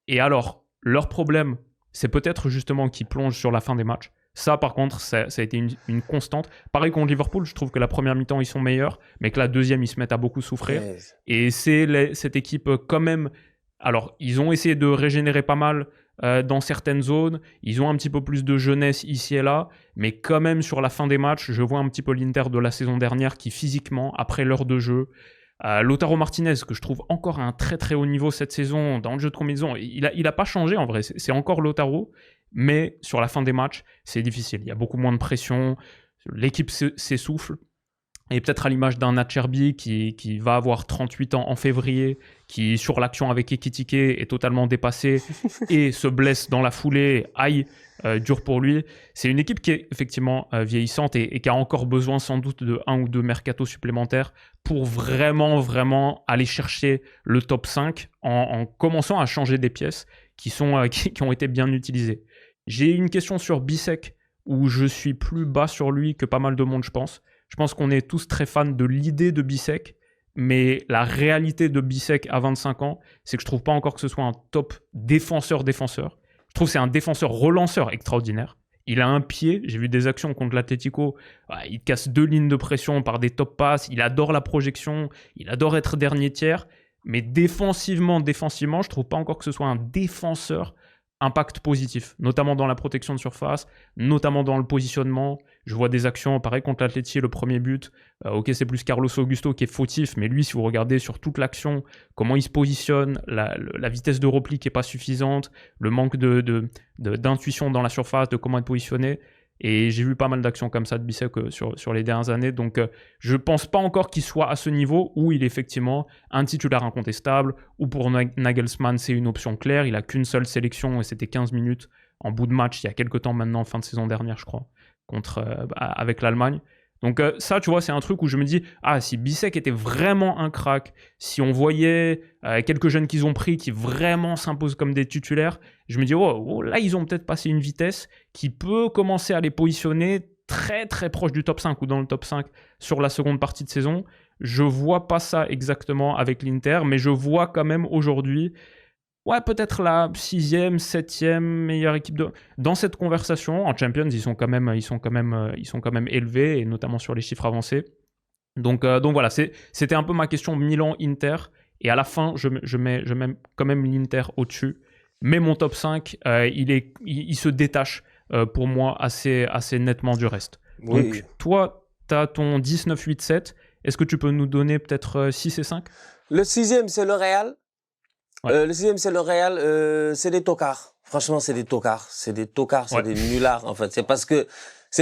Et alors, leur problème, c'est peut-être justement qu'ils plongent sur la fin des matchs. Ça, par contre, ça a été une constante. Pareil contre Liverpool, je trouve que la première mi-temps, ils sont meilleurs, mais que la deuxième, ils se mettent à beaucoup souffrir. Yes. Et c'est cette équipe quand même... Alors, ils ont essayé de régénérer pas mal dans certaines zones. Ils ont un petit peu plus de jeunesse ici et là. Mais quand même, sur la fin des matchs, je vois un petit peu l'Inter de la saison dernière qui, physiquement, après l'heure de jeu... Lautaro Martinez, que je trouve encore à un très très haut niveau cette saison dans le jeu de combinaison, il a pas changé en vrai, c'est encore Lautaro, mais sur la fin des matchs, c'est difficile. Il y a beaucoup moins de pression, l'équipe s'essouffle, et peut-être à l'image d'un Acerbi qui va avoir 38 ans en février, qui sur l'action avec Ekitike est totalement dépassé et se blesse dans la foulée, aïe, dur pour lui. C'est une équipe qui est effectivement vieillissante et qui a encore besoin sans doute de 1 ou 2 mercatos supplémentaires pour vraiment aller chercher le top 5 en commençant à changer des pièces qui ont été bien utilisées. J'ai une question sur Bisek où je suis plus bas sur lui que pas mal de monde, je pense. Je pense qu'on est tous très fans de l'idée de Bisek, mais la réalité de Bisek à 25 ans, c'est que je trouve pas encore que ce soit un top défenseur. Je trouve que c'est un défenseur relanceur extraordinaire. Il a un pied, j'ai vu des actions contre l'Atlético, il casse 2 lignes de pression par des top passes, il adore la projection, il adore être dernier tiers, mais défensivement, je trouve pas encore que ce soit un défenseur impact positif, notamment dans la protection de surface, notamment dans le positionnement. Je vois des actions, pareil contre l'Atleti, le premier but. Ok, c'est plus Carlos Augusto qui est fautif, mais lui, si vous regardez sur toute l'action, comment il se positionne, la vitesse de repli qui n'est pas suffisante, le manque d'intuition dans la surface, de comment être positionné. Et j'ai vu pas mal d'actions comme ça de Bisek sur les dernières années. Donc, je pense pas encore qu'il soit à ce niveau où il est effectivement un titulaire incontestable, ou pour Nagelsmann, c'est une option claire. Il a qu'une seule sélection et c'était 15 minutes en bout de match il y a quelques temps maintenant, fin de saison dernière, je crois, avec l'Allemagne. Donc ça, tu vois, c'est un truc où je me dis, si Bisek était vraiment un crack, si on voyait quelques jeunes qu'ils ont pris qui vraiment s'imposent comme des titulaires, je me dis, là, ils ont peut-être passé une vitesse qui peut commencer à les positionner très, très proche du top 5 ou dans le top 5 sur la seconde partie de saison. Je vois pas ça exactement avec l'Inter, mais je vois quand même aujourd'hui... peut-être la 6e, 7e meilleure équipe dans cette conversation. En Champions, ils sont quand même élevés, et notamment sur les chiffres avancés. Donc voilà, c'était un peu ma question Milan-Inter. Et à la fin, je mets quand même l'Inter au-dessus. Mais mon top 5, il se détache pour moi assez nettement du reste. Oui. Donc toi, tu as ton 10, 9, 8, 7. Est-ce que tu peux nous donner peut-être 6 et 5 ? Le 6e, c'est le Real. Ouais. Le sixième, c'est le Real. C'est des tocards. Franchement, c'est des tocards. C'est des tocards, c'est Ouais. des nullards, en fait. C'est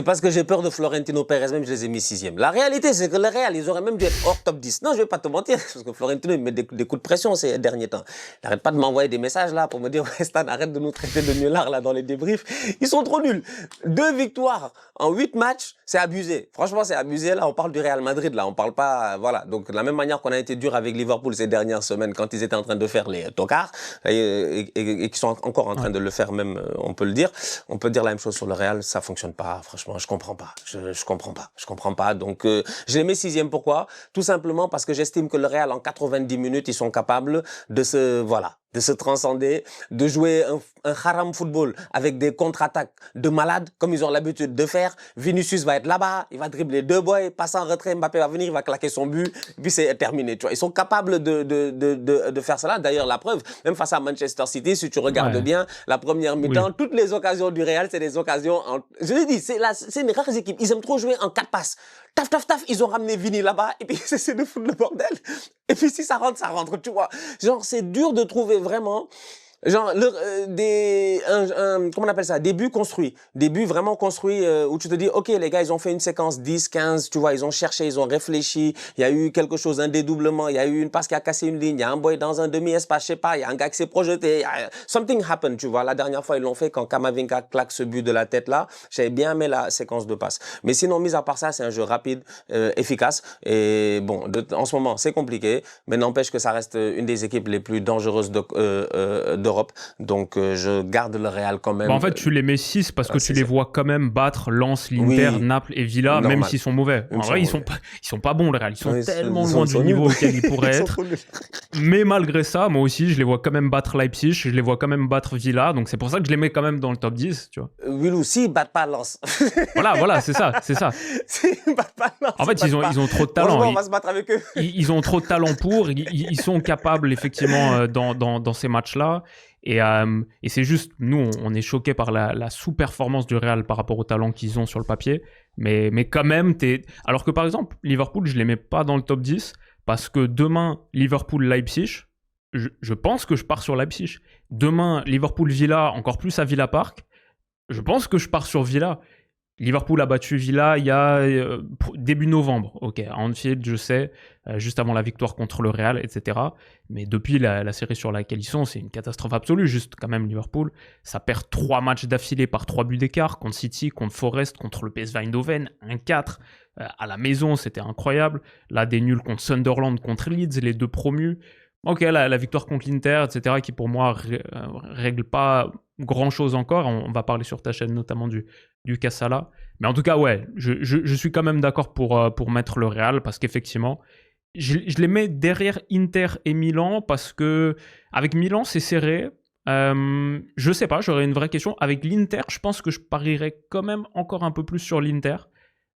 parce que j'ai peur de Florentino Pérez, même je les ai mis sixième. La réalité, c'est que le Real, ils auraient même dû être hors top 10. Non, je vais pas te mentir, parce que Florentino, il met des coups de pression ces derniers temps. Il n'arrête pas de m'envoyer des messages là pour me dire, ouais, Stan, arrête de nous traiter de nullards là dans les débriefs. Ils sont trop nuls. 2 victoires en 8 matchs, c'est abusé. Franchement, c'est abusé. Là, on parle du Real Madrid, là. On parle pas, voilà. Donc, de la même manière qu'on a été dur avec Liverpool ces dernières semaines quand ils étaient en train de faire les tocards et qui sont encore en train de le faire même, on peut le dire. On peut dire la même chose sur le Real. Ça fonctionne pas. Franchement, je comprends pas. Je comprends pas. Je comprends pas. Donc, je les mets sixième. Pourquoi? Tout simplement parce que j'estime que le Real, en 90 minutes, ils sont capables de se transcender, de jouer un haram football avec des contre-attaques de malades, comme ils ont l'habitude de faire. Vinicius va être là-bas, il va dribbler 2 boys, passer en retrait, Mbappé va venir, il va claquer son but, puis c'est terminé. Tu vois, ils sont capables de faire cela. D'ailleurs, la preuve, même face à Manchester City, si tu regardes bien, la première mi-temps, toutes les occasions du Real, c'est des occasions... Je l'ai dit, c'est une rare équipe. Ils aiment trop jouer en 4 passes. Taf, taf, taf, ils ont ramené Vini là-bas, et puis ils essaient de foutre le bordel. Et puis si ça rentre, tu vois. Genre, c'est dur de trouver vraiment... Genre, comment on appelle ça? Des buts construits. Des buts vraiment construits où tu te dis, OK, les gars, ils ont fait une séquence 10, 15, tu vois, ils ont cherché, ils ont réfléchi. Il y a eu quelque chose, un dédoublement. Il y a eu une passe qui a cassé une ligne. Il y a un boy dans un demi-espace, je sais pas. Il y a un gars qui s'est projeté. Something happened, tu vois. La dernière fois, ils l'ont fait quand Kamavinga claque ce but de la tête là. J'avais bien aimé la séquence de passe. Mais sinon, mis à part ça, c'est un jeu rapide, efficace. Et bon, en ce moment, c'est compliqué. Mais n'empêche que ça reste une des équipes les plus dangereuses d'Europe. Donc, je garde le Real quand même. En fait, tu les mets 6 parce que tu les vois quand même battre Lens, l'Inter, Naples et Villa, normal. Même s'ils sont mauvais. En vrai, ils sont pas bons, le Real. Ils sont tellement loin du niveau auquel ils pourraient être. Mais malgré ça, moi aussi, je les vois quand même battre Leipzig, je les vois quand même battre Villa. Donc, c'est pour ça que je les mets quand même dans le top 10, tu vois. Willou, s'ils battent pas Lens. Voilà, c'est ça. S'ils battent pas Lens. En fait, ils ont trop de talent. On va se battre avec eux. Ils ont trop de talent pour. Ils sont capables, effectivement, dans ces matchs-là. Et c'est juste, nous, on est choqués par la sous-performance du Real par rapport au talent qu'ils ont sur le papier. Mais quand même, alors que par exemple, Liverpool, je ne les mets pas dans le top 10 parce que demain, Liverpool-Leipzig, je pense que je pars sur Leipzig. Demain, Liverpool-Villa, encore plus à Villa Park, je pense que je pars sur Villa. Liverpool a battu Villa il y a début novembre, ok, à Anfield, je sais, juste avant la victoire contre le Real, etc. Mais depuis la série sur laquelle ils sont, c'est une catastrophe absolue, juste quand même Liverpool. Ça perd 3 matchs d'affilée par 3 buts d'écart, contre City, contre Forest, contre le PSV Eindhoven, 1-4. À la maison, c'était incroyable. Là, des nuls contre Sunderland, contre Leeds, les 2 promus. Ok, la victoire contre l'Inter, etc., qui pour moi règle pas grand-chose encore. On va parler sur ta chaîne notamment du Kassala. Mais en tout cas, ouais, je suis quand même d'accord pour mettre le Real parce qu'effectivement, je les mets derrière Inter et Milan parce que avec Milan, c'est serré. Je sais pas, j'aurais une vraie question. Avec l'Inter, je pense que je parierais quand même encore un peu plus sur l'Inter.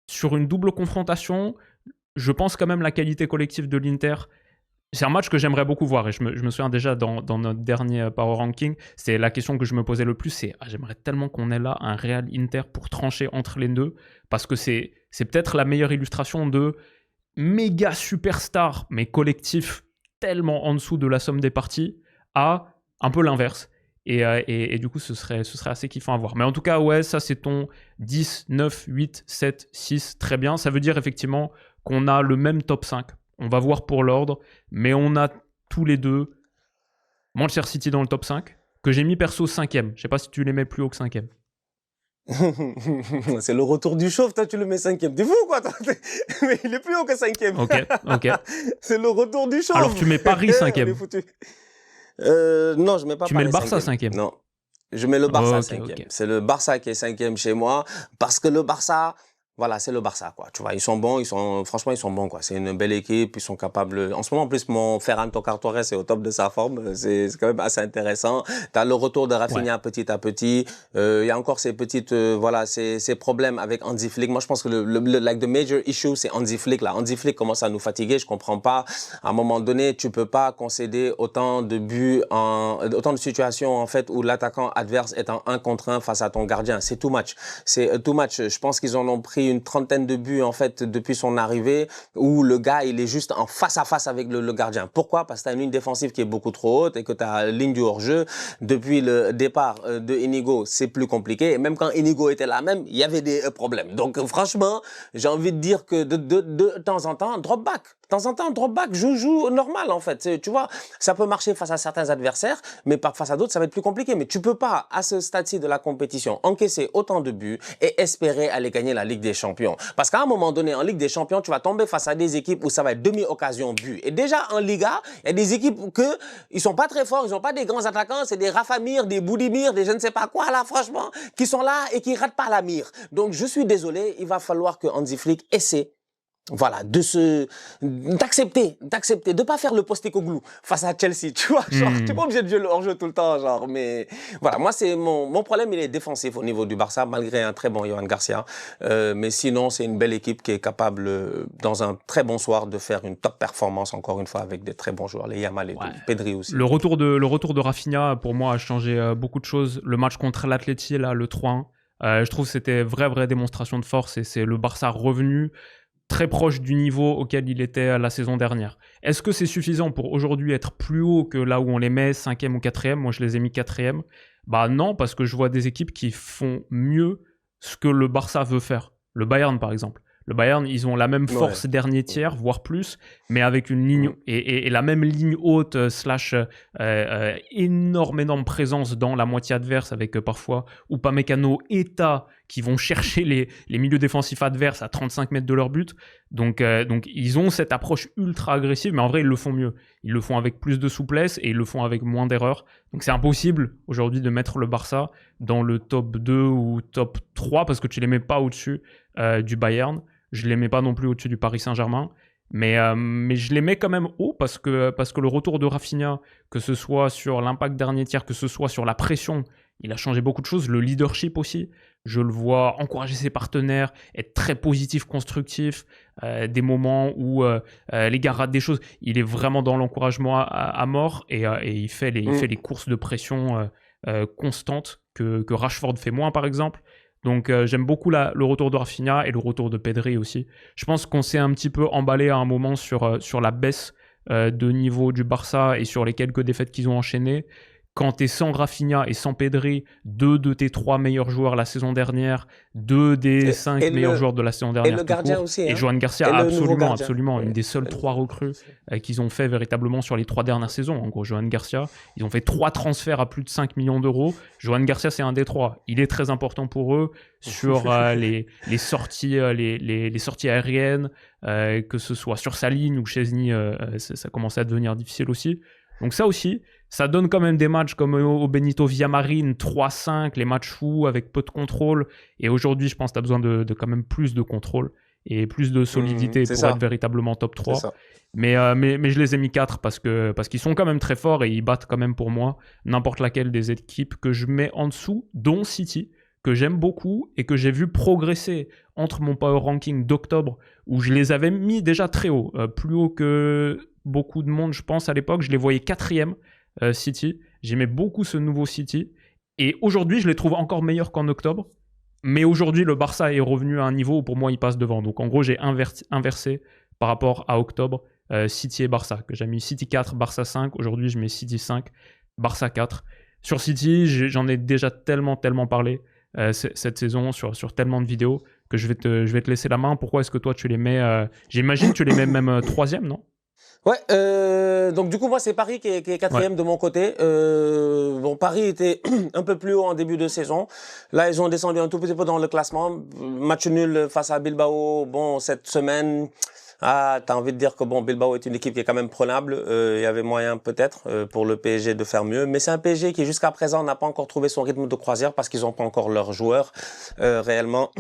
Sur une double confrontation, je pense quand même la qualité collective de l'Inter. C'est un match que j'aimerais beaucoup voir et je me souviens déjà dans notre dernier Power Ranking, c'est la question que je me posais le plus, c'est j'aimerais tellement qu'on ait là un Real Inter pour trancher entre les deux parce que c'est peut-être la meilleure illustration de méga superstar mais collectif tellement en dessous de la somme des parties à un peu l'inverse. Et du coup, ce serait assez kiffant à voir. Mais en tout cas, ouais, ça c'est ton 10, 9, 8, 7, 6, très bien. Ça veut dire effectivement qu'on a le même top 5. On va voir pour l'ordre, mais on a tous les deux Manchester City dans le top 5, que j'ai mis perso 5e. Je sais pas si tu les mets plus haut que 5e. C'est le retour du chauve, toi tu le mets 5e. T'es fou quoi toi. Mais il est plus haut que 5e. Ok. C'est le retour du chauve. Alors tu mets Paris 5e. Non, je mets pas Paris 5e. Tu mets le Barça 5e. Non. Je mets le Barça 5e. C'est le Barça qui est 5e chez moi, parce que le Barça... Voilà, c'est le Barça, quoi. Tu vois, ils sont bons, franchement, ils sont bons, quoi. C'est une belle équipe, ils sont capables. En ce moment, en plus, mon Ferran Torres est au top de sa forme. C'est quand même assez intéressant. T'as le retour de Rafinha petit à petit. Il y a encore ces petites, ces problèmes avec Hansi Flick. Moi, je pense que the major issue, c'est Hansi Flick, là. Hansi Flick commence à nous fatiguer. Je comprends pas. À un moment donné, tu peux pas concéder autant de buts autant de situations, en fait, où l'attaquant adverse est en 1 contre 1 face à ton gardien. C'est too much. C'est too much. Je pense qu'ils en ont pris pris une trentaine de buts en fait depuis son arrivée, où le gars il est juste en face à face avec le gardien. Pourquoi? Parce que tu as une ligne défensive qui est beaucoup trop haute et que tu as la ligne du hors-jeu. Depuis le départ de Inigo, c'est plus compliqué. Et même quand Inigo était là même, il y avait des problèmes. Donc franchement, j'ai envie de dire que de temps en temps, drop back. De temps en temps, drop back, joue normal en fait. Tu vois, ça peut marcher face à certains adversaires, mais face à d'autres, ça va être plus compliqué. Mais tu peux pas, à ce stade-ci de la compétition, encaisser autant de buts et espérer aller gagner la Ligue des Champions. Parce qu'à un moment donné, en Ligue des Champions, tu vas tomber face à des équipes où ça va être demi-occasion but. Et déjà, en Liga, il y a des équipes ils sont pas très forts, ils ont pas des grands attaquants, c'est des Rafa Mir, des Boudimir, des je ne sais pas quoi là, franchement, qui sont là et qui ratent pas la mire. Donc, je suis désolé, il va falloir que Hansi Flick essaie voilà, d'accepter, de pas faire le Postecoglou face à Chelsea, tu vois, genre, tu n'es pas obligé de jouer le hors-jeu tout le temps, genre, mais voilà, moi, c'est mon problème, il est défensif au niveau du Barça, malgré un très bon Johan Garcia, mais sinon, c'est une belle équipe qui est capable, dans un très bon soir, de faire une top performance, encore une fois, avec des très bons joueurs, les Yamal et tout, Pedri aussi. Le retour de Rafinha, pour moi, a changé beaucoup de choses. Le match contre l'Atleti, là, le 3-1, je trouve que c'était vraie démonstration de force et c'est le Barça revenu très proche du niveau auquel il était la saison dernière. Est-ce que c'est suffisant pour aujourd'hui être plus haut que là où on les met, 5e ou 4e? Moi, je les ai mis 4e. Bah non, parce que je vois des équipes qui font mieux ce que le Barça veut faire. Le Bayern, par exemple. Le Bayern, ils ont la même force dernier tiers, voire plus, mais avec une ligne et la même ligne haute énorme présence dans la moitié adverse avec parfois Upamecano et Ta qui vont chercher les milieux défensifs adverses à 35 mètres de leur but. Donc ils ont cette approche ultra agressive, mais en vrai, ils le font mieux. Ils le font avec plus de souplesse et ils le font avec moins d'erreurs. Donc c'est impossible aujourd'hui de mettre le Barça dans le top 2 ou top 3 parce que tu les mets pas au-dessus du Bayern. Je ne les mets pas non plus au-dessus du Paris Saint-Germain, mais je les mets quand même haut parce que le retour de Rafinha, que ce soit sur l'impact dernier tiers, que ce soit sur la pression, il a changé beaucoup de choses. Le leadership aussi, je le vois encourager ses partenaires, être très positif, constructif, des moments où les gars ratent des choses. Il est vraiment dans l'encouragement à mort et il fait les courses de pression constantes que Rashford fait moins, par exemple. Donc j'aime beaucoup le retour de Rafinha et le retour de Pedri aussi. Je pense qu'on s'est un petit peu emballé à un moment sur la baisse de niveau du Barça et sur les quelques défaites qu'ils ont enchaînées. Quand tu es sans Rafinha et sans Pedri, 2 de tes 3 meilleurs joueurs la saison dernière, 2 des 5 meilleurs joueurs de la saison dernière. Et le gardien aussi. Et Johan Garcia, absolument. Une des seules 3 recrues qu'ils ont fait véritablement sur les 3 dernières saisons. En gros, Johan Garcia, ils ont fait 3 transferts à plus de 5 millions d'euros. Johan Garcia, c'est un des 3. Il est très important pour eux sur les sorties, les sorties aériennes, que ce soit sur sa ligne ou Chesney, ça commençait à devenir difficile aussi. Donc ça aussi, ça donne quand même des matchs comme au Benito Villamarín, 3-5, les matchs fous avec peu de contrôle. Et aujourd'hui, je pense que tu as besoin de quand même plus de contrôle et plus de solidité pour être véritablement top 3. Mais je les ai mis 4 parce qu'ils sont quand même très forts et ils battent quand même pour moi n'importe laquelle des équipes que je mets en dessous, dont City, que j'aime beaucoup et que j'ai vu progresser entre mon power ranking d'octobre où je les avais mis déjà très haut, plus haut que beaucoup de monde, je pense, à l'époque. Je les voyais 4e, City. J'aimais beaucoup ce nouveau City. Et aujourd'hui, je les trouve encore meilleurs qu'en octobre. Mais aujourd'hui, le Barça est revenu à un niveau où, pour moi, il passe devant. Donc, en gros, j'ai inversé par rapport à octobre, City et Barça. Que j'ai mis City 4, Barça 5. Aujourd'hui, je mets City 5, Barça 4. Sur City, j'en ai déjà tellement parlé cette saison, sur tellement de vidéos, que je vais te laisser la main. Pourquoi est-ce que toi, tu les mets j'imagine que tu les mets même 3e, non ? Ouais, donc du coup, moi, c'est Paris qui est 4e de mon côté. Bon, Paris était un peu plus haut en début de saison. Là, ils ont descendu un tout petit peu dans le classement. Match nul face à Bilbao. Bon, cette semaine, t'as envie de dire que bon, Bilbao est une équipe qui est quand même prenable. Il y avait moyen peut-être pour le PSG de faire mieux. Mais c'est un PSG qui, jusqu'à présent, n'a pas encore trouvé son rythme de croisière parce qu'ils n'ont pas encore leurs joueurs réellement.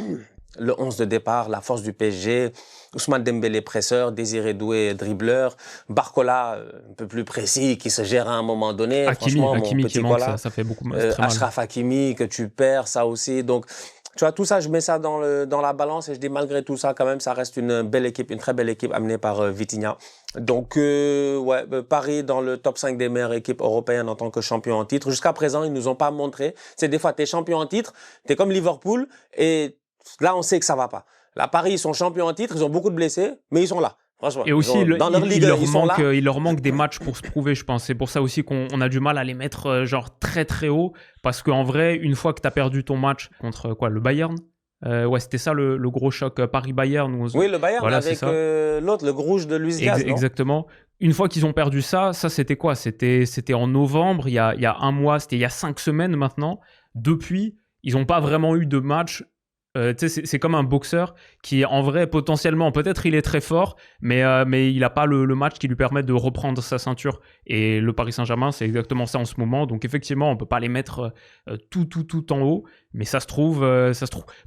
Le 11 de départ, la force du PSG, Ousmane Dembélé presseur, Désiré Doué dribbleur, Barcola un peu plus précis qui se gère à un moment donné. Hakimi qui manque, ça fait beaucoup très mal. Achraf Hakimi que tu perds, ça aussi. Donc tu vois, tout ça, je mets ça dans la balance et je dis malgré tout ça, quand même, ça reste une belle équipe, une très belle équipe amenée par Vitinha. Donc, Paris dans le top 5 des meilleures équipes européennes en tant que champion en titre. Jusqu'à présent, ils nous ont pas montré. C'est des fois, t'es champion en titre, t'es comme Liverpool et là, on sait que ça va pas. Là, Paris, ils sont champions en titre, ils ont beaucoup de blessés, mais ils sont là. Franchement, et aussi, dans leur ligue, ils sont là. Il leur manque des matchs pour se prouver, je pense. C'est pour ça aussi qu'on a du mal à les mettre genre très très haut. Parce qu'en vrai, une fois que tu as perdu ton match contre quoi, le Bayern, ouais, c'était ça le gros choc Paris-Bayern. Oui, le Bayern voilà, avec l'autre, le rouge de Luis Diaz. Exactement. Une fois qu'ils ont perdu ça c'était quoi? C'était en novembre, il y a un mois, c'était il y a 5 semaines maintenant. Depuis, ils n'ont pas vraiment eu de match. C'est comme un boxeur qui, en vrai, potentiellement, peut-être il est très fort, mais il n'a pas le match qui lui permet de reprendre sa ceinture. Et le Paris Saint-Germain, c'est exactement ça en ce moment. Donc, effectivement, on ne peut pas les mettre tout en haut, mais ça se trouve.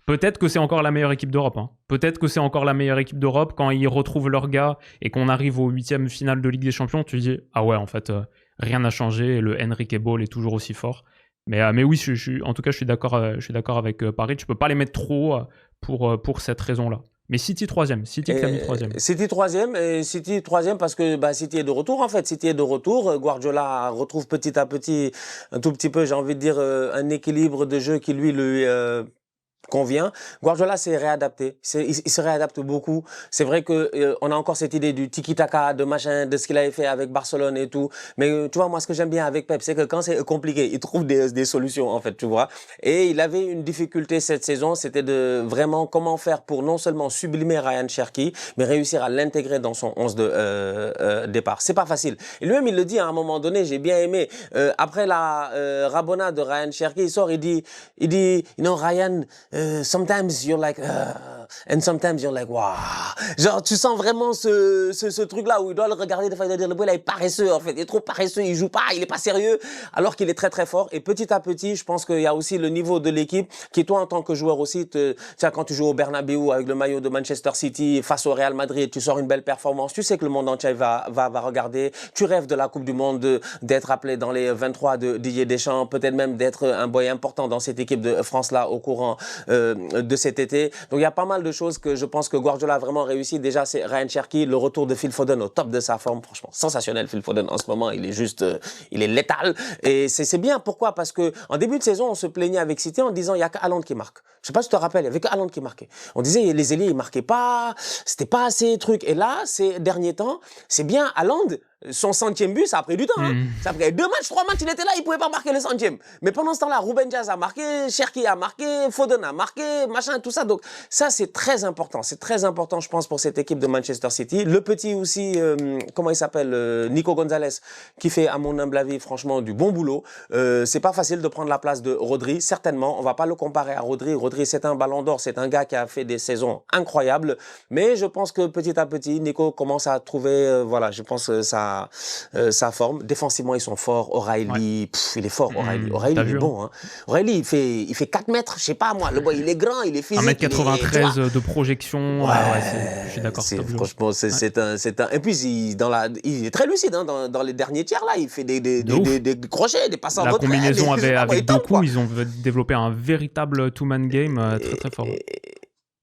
Peut-être que c'est encore la meilleure équipe d'Europe. Hein. Peut-être que c'est encore la meilleure équipe d'Europe quand ils retrouvent leurs gars et qu'on arrive au 8e finale de Ligue des Champions. Tu dis, ah ouais, en fait, rien n'a changé et le Enrique Ball est toujours aussi fort. Mais oui, en tout cas, je suis d'accord avec Paris. Tu peux pas les mettre trop haut pour cette raison-là. Mais City 3e. City qui a mis 3e. City 3e, et City 3e parce que City est de retour en fait. City est de retour. Guardiola retrouve petit à petit, un tout petit peu, j'ai envie de dire, un équilibre de jeu qui lui convient. Guardiola s'est réadapté. Il se réadapte beaucoup. C'est vrai que on a encore cette idée du tiki-taka, de machin, de ce qu'il avait fait avec Barcelone et tout. Mais tu vois, moi, ce que j'aime bien avec Pep, c'est que quand c'est compliqué, il trouve des solutions, en fait, tu vois. Et il avait une difficulté cette saison, c'était de vraiment comment faire pour non seulement sublimer Ryan Cherki, mais réussir à l'intégrer dans son 11 de départ. C'est pas facile. Et lui-même, il le dit à un moment donné, j'ai bien aimé. Après la rabona de Ryan Cherki, il sort, il dit, you know, Ryan, sometimes you're like, and sometimes you're like, wow. Genre, tu sens vraiment ce truc-là où il doit le regarder des fois, il doit dire, le boy là, il est paresseux, en fait. Il est trop paresseux, il joue pas, il est pas sérieux, alors qu'il est très, très fort. Et petit à petit, je pense qu'il y a aussi le niveau de l'équipe qui, toi, en tant que joueur aussi, tu sais, quand tu joues au Bernabeu avec le maillot de Manchester City face au Real Madrid, tu sors une belle performance, tu sais que le monde entier va regarder. Tu rêves de la Coupe du Monde, d'être appelé dans les 23 de Didier Deschamps, peut-être même d'être un boy important dans cette équipe de France-là au courant de cet été. Donc il y a pas mal de choses que je pense que Guardiola a vraiment réussi. Déjà, c'est Ryan Cherki, le retour de Phil Foden au top de sa forme. Franchement, sensationnel Phil Foden en ce moment. Il est juste, il est létal. Et c'est bien. Pourquoi? Parce que en début de saison, on se plaignait avec City en disant il y a qu'Haaland qui marque. Je sais pas si tu te rappelles, il y avait qu'Haaland qui marquait. On disait les ailiers ils marquaient pas, c'était pas assez truc. Et là, ces derniers temps, c'est bien Haaland. Son 100e but, ça a pris du temps. Hein. Ça a pris 2 matchs, 3 matchs, il était là, il pouvait pas marquer le 100e. Mais pendant ce temps-là, Ruben Dias a marqué, Cherki a marqué, Foden a marqué, machin, tout ça. Donc ça, c'est très important. C'est très important, je pense, pour cette équipe de Manchester City. Le petit aussi, comment il s'appelle, Nico Gonzalez, qui fait, à mon humble avis, franchement, du bon boulot. C'est pas facile de prendre la place de Rodri, certainement. On va pas le comparer à Rodri. Rodri, c'est un ballon d'or, c'est un gars qui a fait des saisons incroyables. Mais je pense que petit à petit, Nico commence à trouver, voilà, je pense que sa forme. Défensivement, ils sont forts. O'Reilly, il est fort, O'Reilly. O'Reilly, il est bon. Hein. O'Reilly, il fait 4 mètres, je sais pas moi. Le boy, il est grand, il est physique. 1m93 de projection. Je suis d'accord. Franchement, c'est un. Et puis, il est très lucide hein, dans les derniers tiers, là. Il fait des crochets, des passes en retrait. La combinaison avec Doku, ils ont développé un véritable two-man game très, très fort.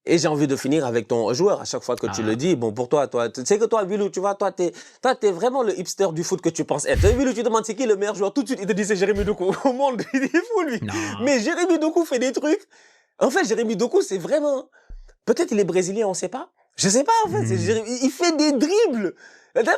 Et j'ai envie de finir avec ton joueur à chaque fois que tu le dis. Bon, pour toi, tu sais que toi, Bilou, tu vois, toi, t'es vraiment le hipster du foot que tu penses être. Bilou, tu demandes c'est qui le meilleur joueur tout de suite, il te dit c'est Jérémy Doku. Au monde, il est fou, lui. Non. Mais Jérémy Doku fait des trucs. En fait, Jérémy Doku, c'est vraiment, peut-être il est brésilien, on sait pas. Je sais pas, en fait. Il fait des dribbles.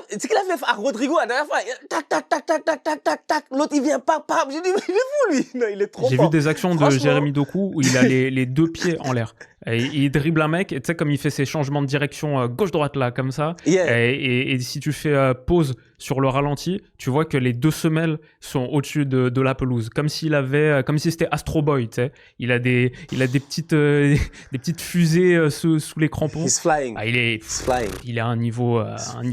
C'est qu'il a fait à Rodrigo la dernière fois. Tac, tac, tac, tac, tac, tac, tac, tac. L'autre, il vient pas. J'ai dit, mais il est fou, lui. Non, il est trop fort. J'ai vu des actions de Jérémy Doku où il a les 2 pieds en l'air. Et il dribble un mec, et tu sais, comme il fait ses changements de direction gauche-droite, là, comme ça. Yeah. Et si tu fais pause sur le ralenti, tu vois que les 2 semelles sont au-dessus de la pelouse. Comme si c'était Astro Boy, tu sais. Il a des petites fusées sous les crampons. He's flying. Il est à un niveau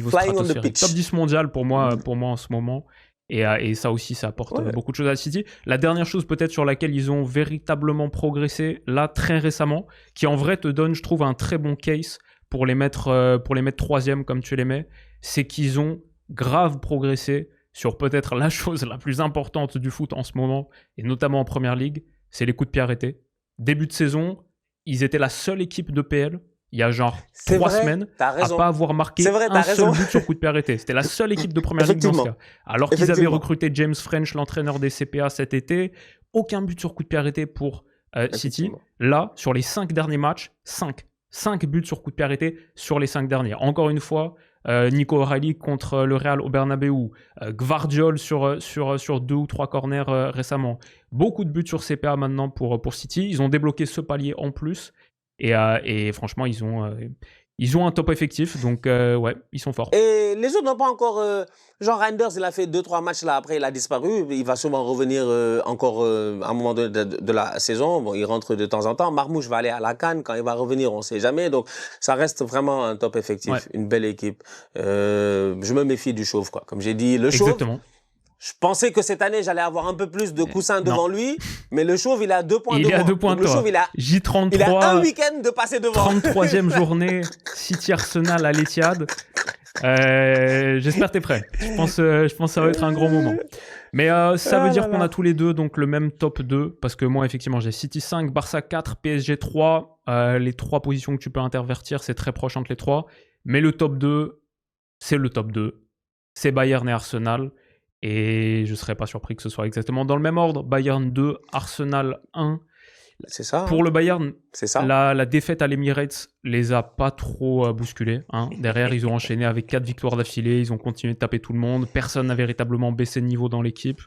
stratosphérique. Top 10 mondial pour moi en ce moment. Et ça aussi, ça apporte beaucoup de choses à City. La dernière chose peut-être sur laquelle ils ont véritablement progressé, là, très récemment, qui en vrai te donne, je trouve, un très bon case pour les mettre 3e comme tu les mets, c'est qu'ils ont grave progressé sur peut-être la chose la plus importante du foot en ce moment, et notamment en Première Ligue, c'est les coups de pied arrêtés. Début de saison, ils étaient la seule équipe de PL il y a genre 3 semaines à pas avoir marqué un seul but sur coup de pied arrêté. C'était la seule équipe de Première Ligue dans ce cas. Alors qu'ils avaient recruté James French, l'entraîneur des CPA cet été, aucun but sur coup de pied arrêté pour City. Là, sur les 5 derniers matchs, 5. 5 buts sur coup de pied arrêté sur les 5 derniers. Encore une fois, Nico O'Reilly contre le Real au Bernabeu, Gvardiol sur 2 ou 3 corners récemment. Beaucoup de buts sur CPA maintenant pour City. Ils ont débloqué ce palier en plus. Et franchement, ils ont un top effectif. Donc, ouais, ils sont forts. Et les autres n'ont pas encore... Genre Reinders, il a fait 2-3 matchs là, après il a disparu. Il va sûrement revenir encore à un moment de la saison. Bon, il rentre de temps en temps. Marmouche va aller à la CAN. Quand il va revenir, on ne sait jamais. Donc, ça reste vraiment un top effectif. Ouais. Une belle équipe. Je me méfie du Chauve, quoi. Comme j'ai dit, le Chauve... Exactement. Je pensais que cette année, j'allais avoir un peu plus de coussins devant lui, mais le Chauve, il est à 2 points devant. Il est à 2 points le Chauve, J33. Il a un week-end de passer devant. 33e journée, City Arsenal à l'Etihad. J'espère que t'es prêt. Je pense que ça va être un gros moment. Mais ça veut dire qu'on a tous les deux donc le même top 2, parce que moi, effectivement, j'ai City 5, Barça 4, PSG 3. Les 3 positions que tu peux intervertir, c'est très proche entre les 3. Mais le top 2, c'est le top 2. C'est Bayern et Arsenal. Et je ne serais pas surpris que ce soit exactement dans le même ordre. Bayern 2, Arsenal 1. C'est ça. Pour le Bayern, c'est ça. La défaite à l'Emirates les a pas trop bousculés. Hein. Derrière, ils ont enchaîné avec 4 victoires d'affilée. Ils ont continué de taper tout le monde. Personne n'a véritablement baissé de niveau dans l'équipe.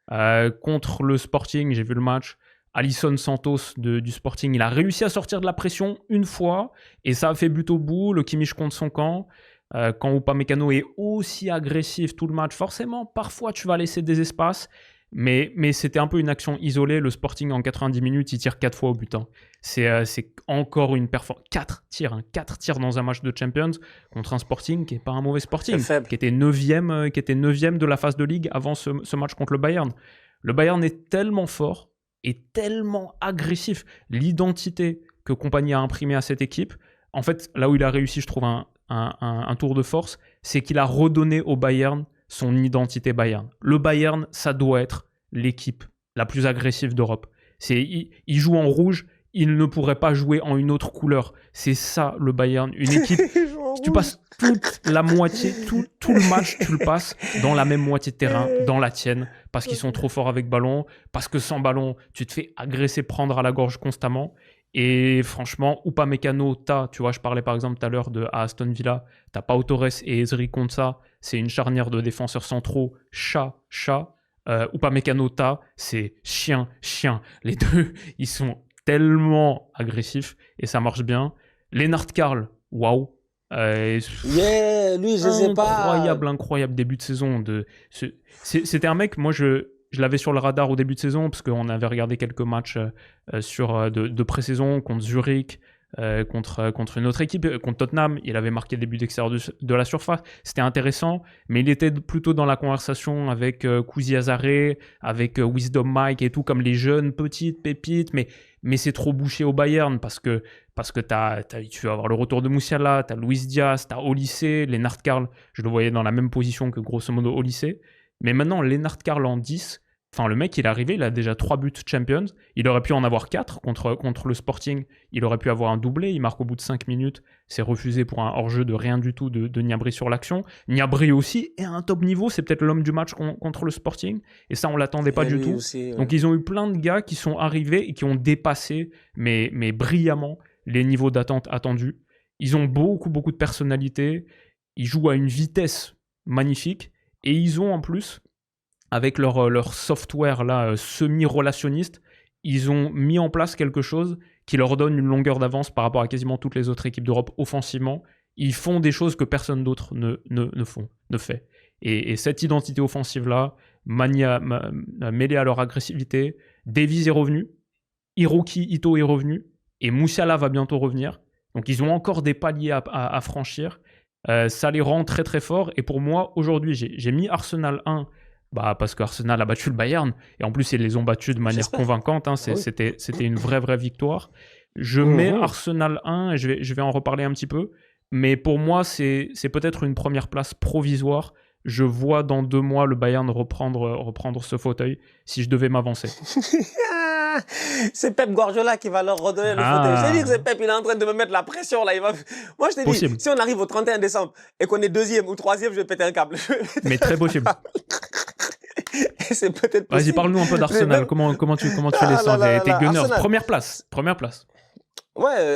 Contre le Sporting, j'ai vu le match. Alisson Santos du Sporting, il a réussi à sortir de la pression une fois. Et ça a fait but au bout. Le Kimmich contre son camp. Quand Upamecano est aussi agressif tout le match, forcément, parfois tu vas laisser des espaces, mais c'était un peu une action isolée. Le Sporting, en 90 minutes, il tire 4 fois au but. Hein. C'est encore une performance. 4 tirs dans un match de Champions contre un Sporting qui n'est pas un mauvais Sporting, qui était 9e de la phase de Ligue avant ce match contre le Bayern. Le Bayern est tellement fort et tellement agressif. L'identité que Kompany a imprimée à cette équipe, en fait, là où il a réussi, je trouve, un tour de force, c'est qu'il a redonné au Bayern son identité Bayern. Le Bayern, ça doit être l'équipe la plus agressive d'Europe. Il joue en rouge, il ne pourrait pas jouer en une autre couleur. C'est ça le Bayern, une équipe. Tu passes toute la moitié, tout le match, tu le passes dans la même moitié de terrain, dans la tienne, parce qu'ils sont trop forts avec ballon, parce que sans ballon, tu te fais agresser, prendre à la gorge constamment. Et franchement, Upamecano, tu vois, je parlais par exemple tout à l'heure à Aston Villa, t'as Pau Torres et Ezri Konsa, c'est une charnière de défenseurs centraux, chat. Upamecano, c'est chien. Les deux, ils sont tellement agressifs et ça marche bien. Lennart Karl, waouh. Lui, je sais pas. Incroyable début de saison. C'était un mec, moi je l'avais sur le radar au début de saison parce qu'on avait regardé quelques matchs de pré-saison contre Zurich, contre une autre équipe, contre Tottenham. Il avait marqué des buts d'extérieur de la surface. C'était intéressant, mais il était plutôt dans la conversation avec Kouzi Azaré, avec Wisdom Mike et tout, comme les jeunes petites pépites, mais c'est trop bouché au Bayern parce que tu vas avoir le retour de Musiala, tu as Luis Diaz, tu as Olise, Lennart Karl, je le voyais dans la même position que grosso modo Olise. Mais maintenant, Lennart Karl en 10, le mec, il est arrivé, il a déjà 3 buts Champions. Il aurait pu en avoir 4 contre le Sporting. Il aurait pu avoir un doublé. Il marque au bout de 5 minutes. C'est refusé pour un hors-jeu de rien du tout de Gnabry sur l'action. Gnabry aussi est à un top niveau. C'est peut-être l'homme du match contre le Sporting. Et ça, on ne l'attendait pas du tout. Aussi, ouais. Donc, ils ont eu plein de gars qui sont arrivés et qui ont dépassé, mais brillamment, les niveaux d'attente attendus. Ils ont beaucoup de personnalité. Ils jouent à une vitesse magnifique. Et ils ont en plus, avec leur software là, semi-relationniste, ils ont mis en place quelque chose qui leur donne une longueur d'avance par rapport à quasiment toutes les autres équipes d'Europe offensivement. Ils font des choses que personne d'autre ne fait. Et cette identité offensive-là, mêlée à leur agressivité, Davies est revenu, Hiroki Ito est revenu, et Musiala va bientôt revenir. Donc ils ont encore des paliers à franchir. Ça les rend très très forts. Et pour moi, aujourd'hui, j'ai mis Arsenal 1 parce qu'Arsenal a battu le Bayern. Et en plus, ils les ont battus de manière convaincante. Hein. C'était une vraie victoire. Je mets Arsenal 1 et je vais en reparler un petit peu. Mais pour moi, c'est peut-être une première place provisoire. Je vois dans 2 mois le Bayern reprendre ce fauteuil si je devais m'avancer. C'est Pep Guardiola qui va leur redonner le fauteuil. Je dis que c'est Pep, il est en train de me mettre la pression là. Moi, je te dis, si on arrive au 31 décembre et qu'on est 2e ou 3e, je vais péter un câble. Mais très possible. C'est peut-être possible. Vas-y, parle-nous un peu d'Arsenal. Comment tu fais les 100 tes Gunners? Première place.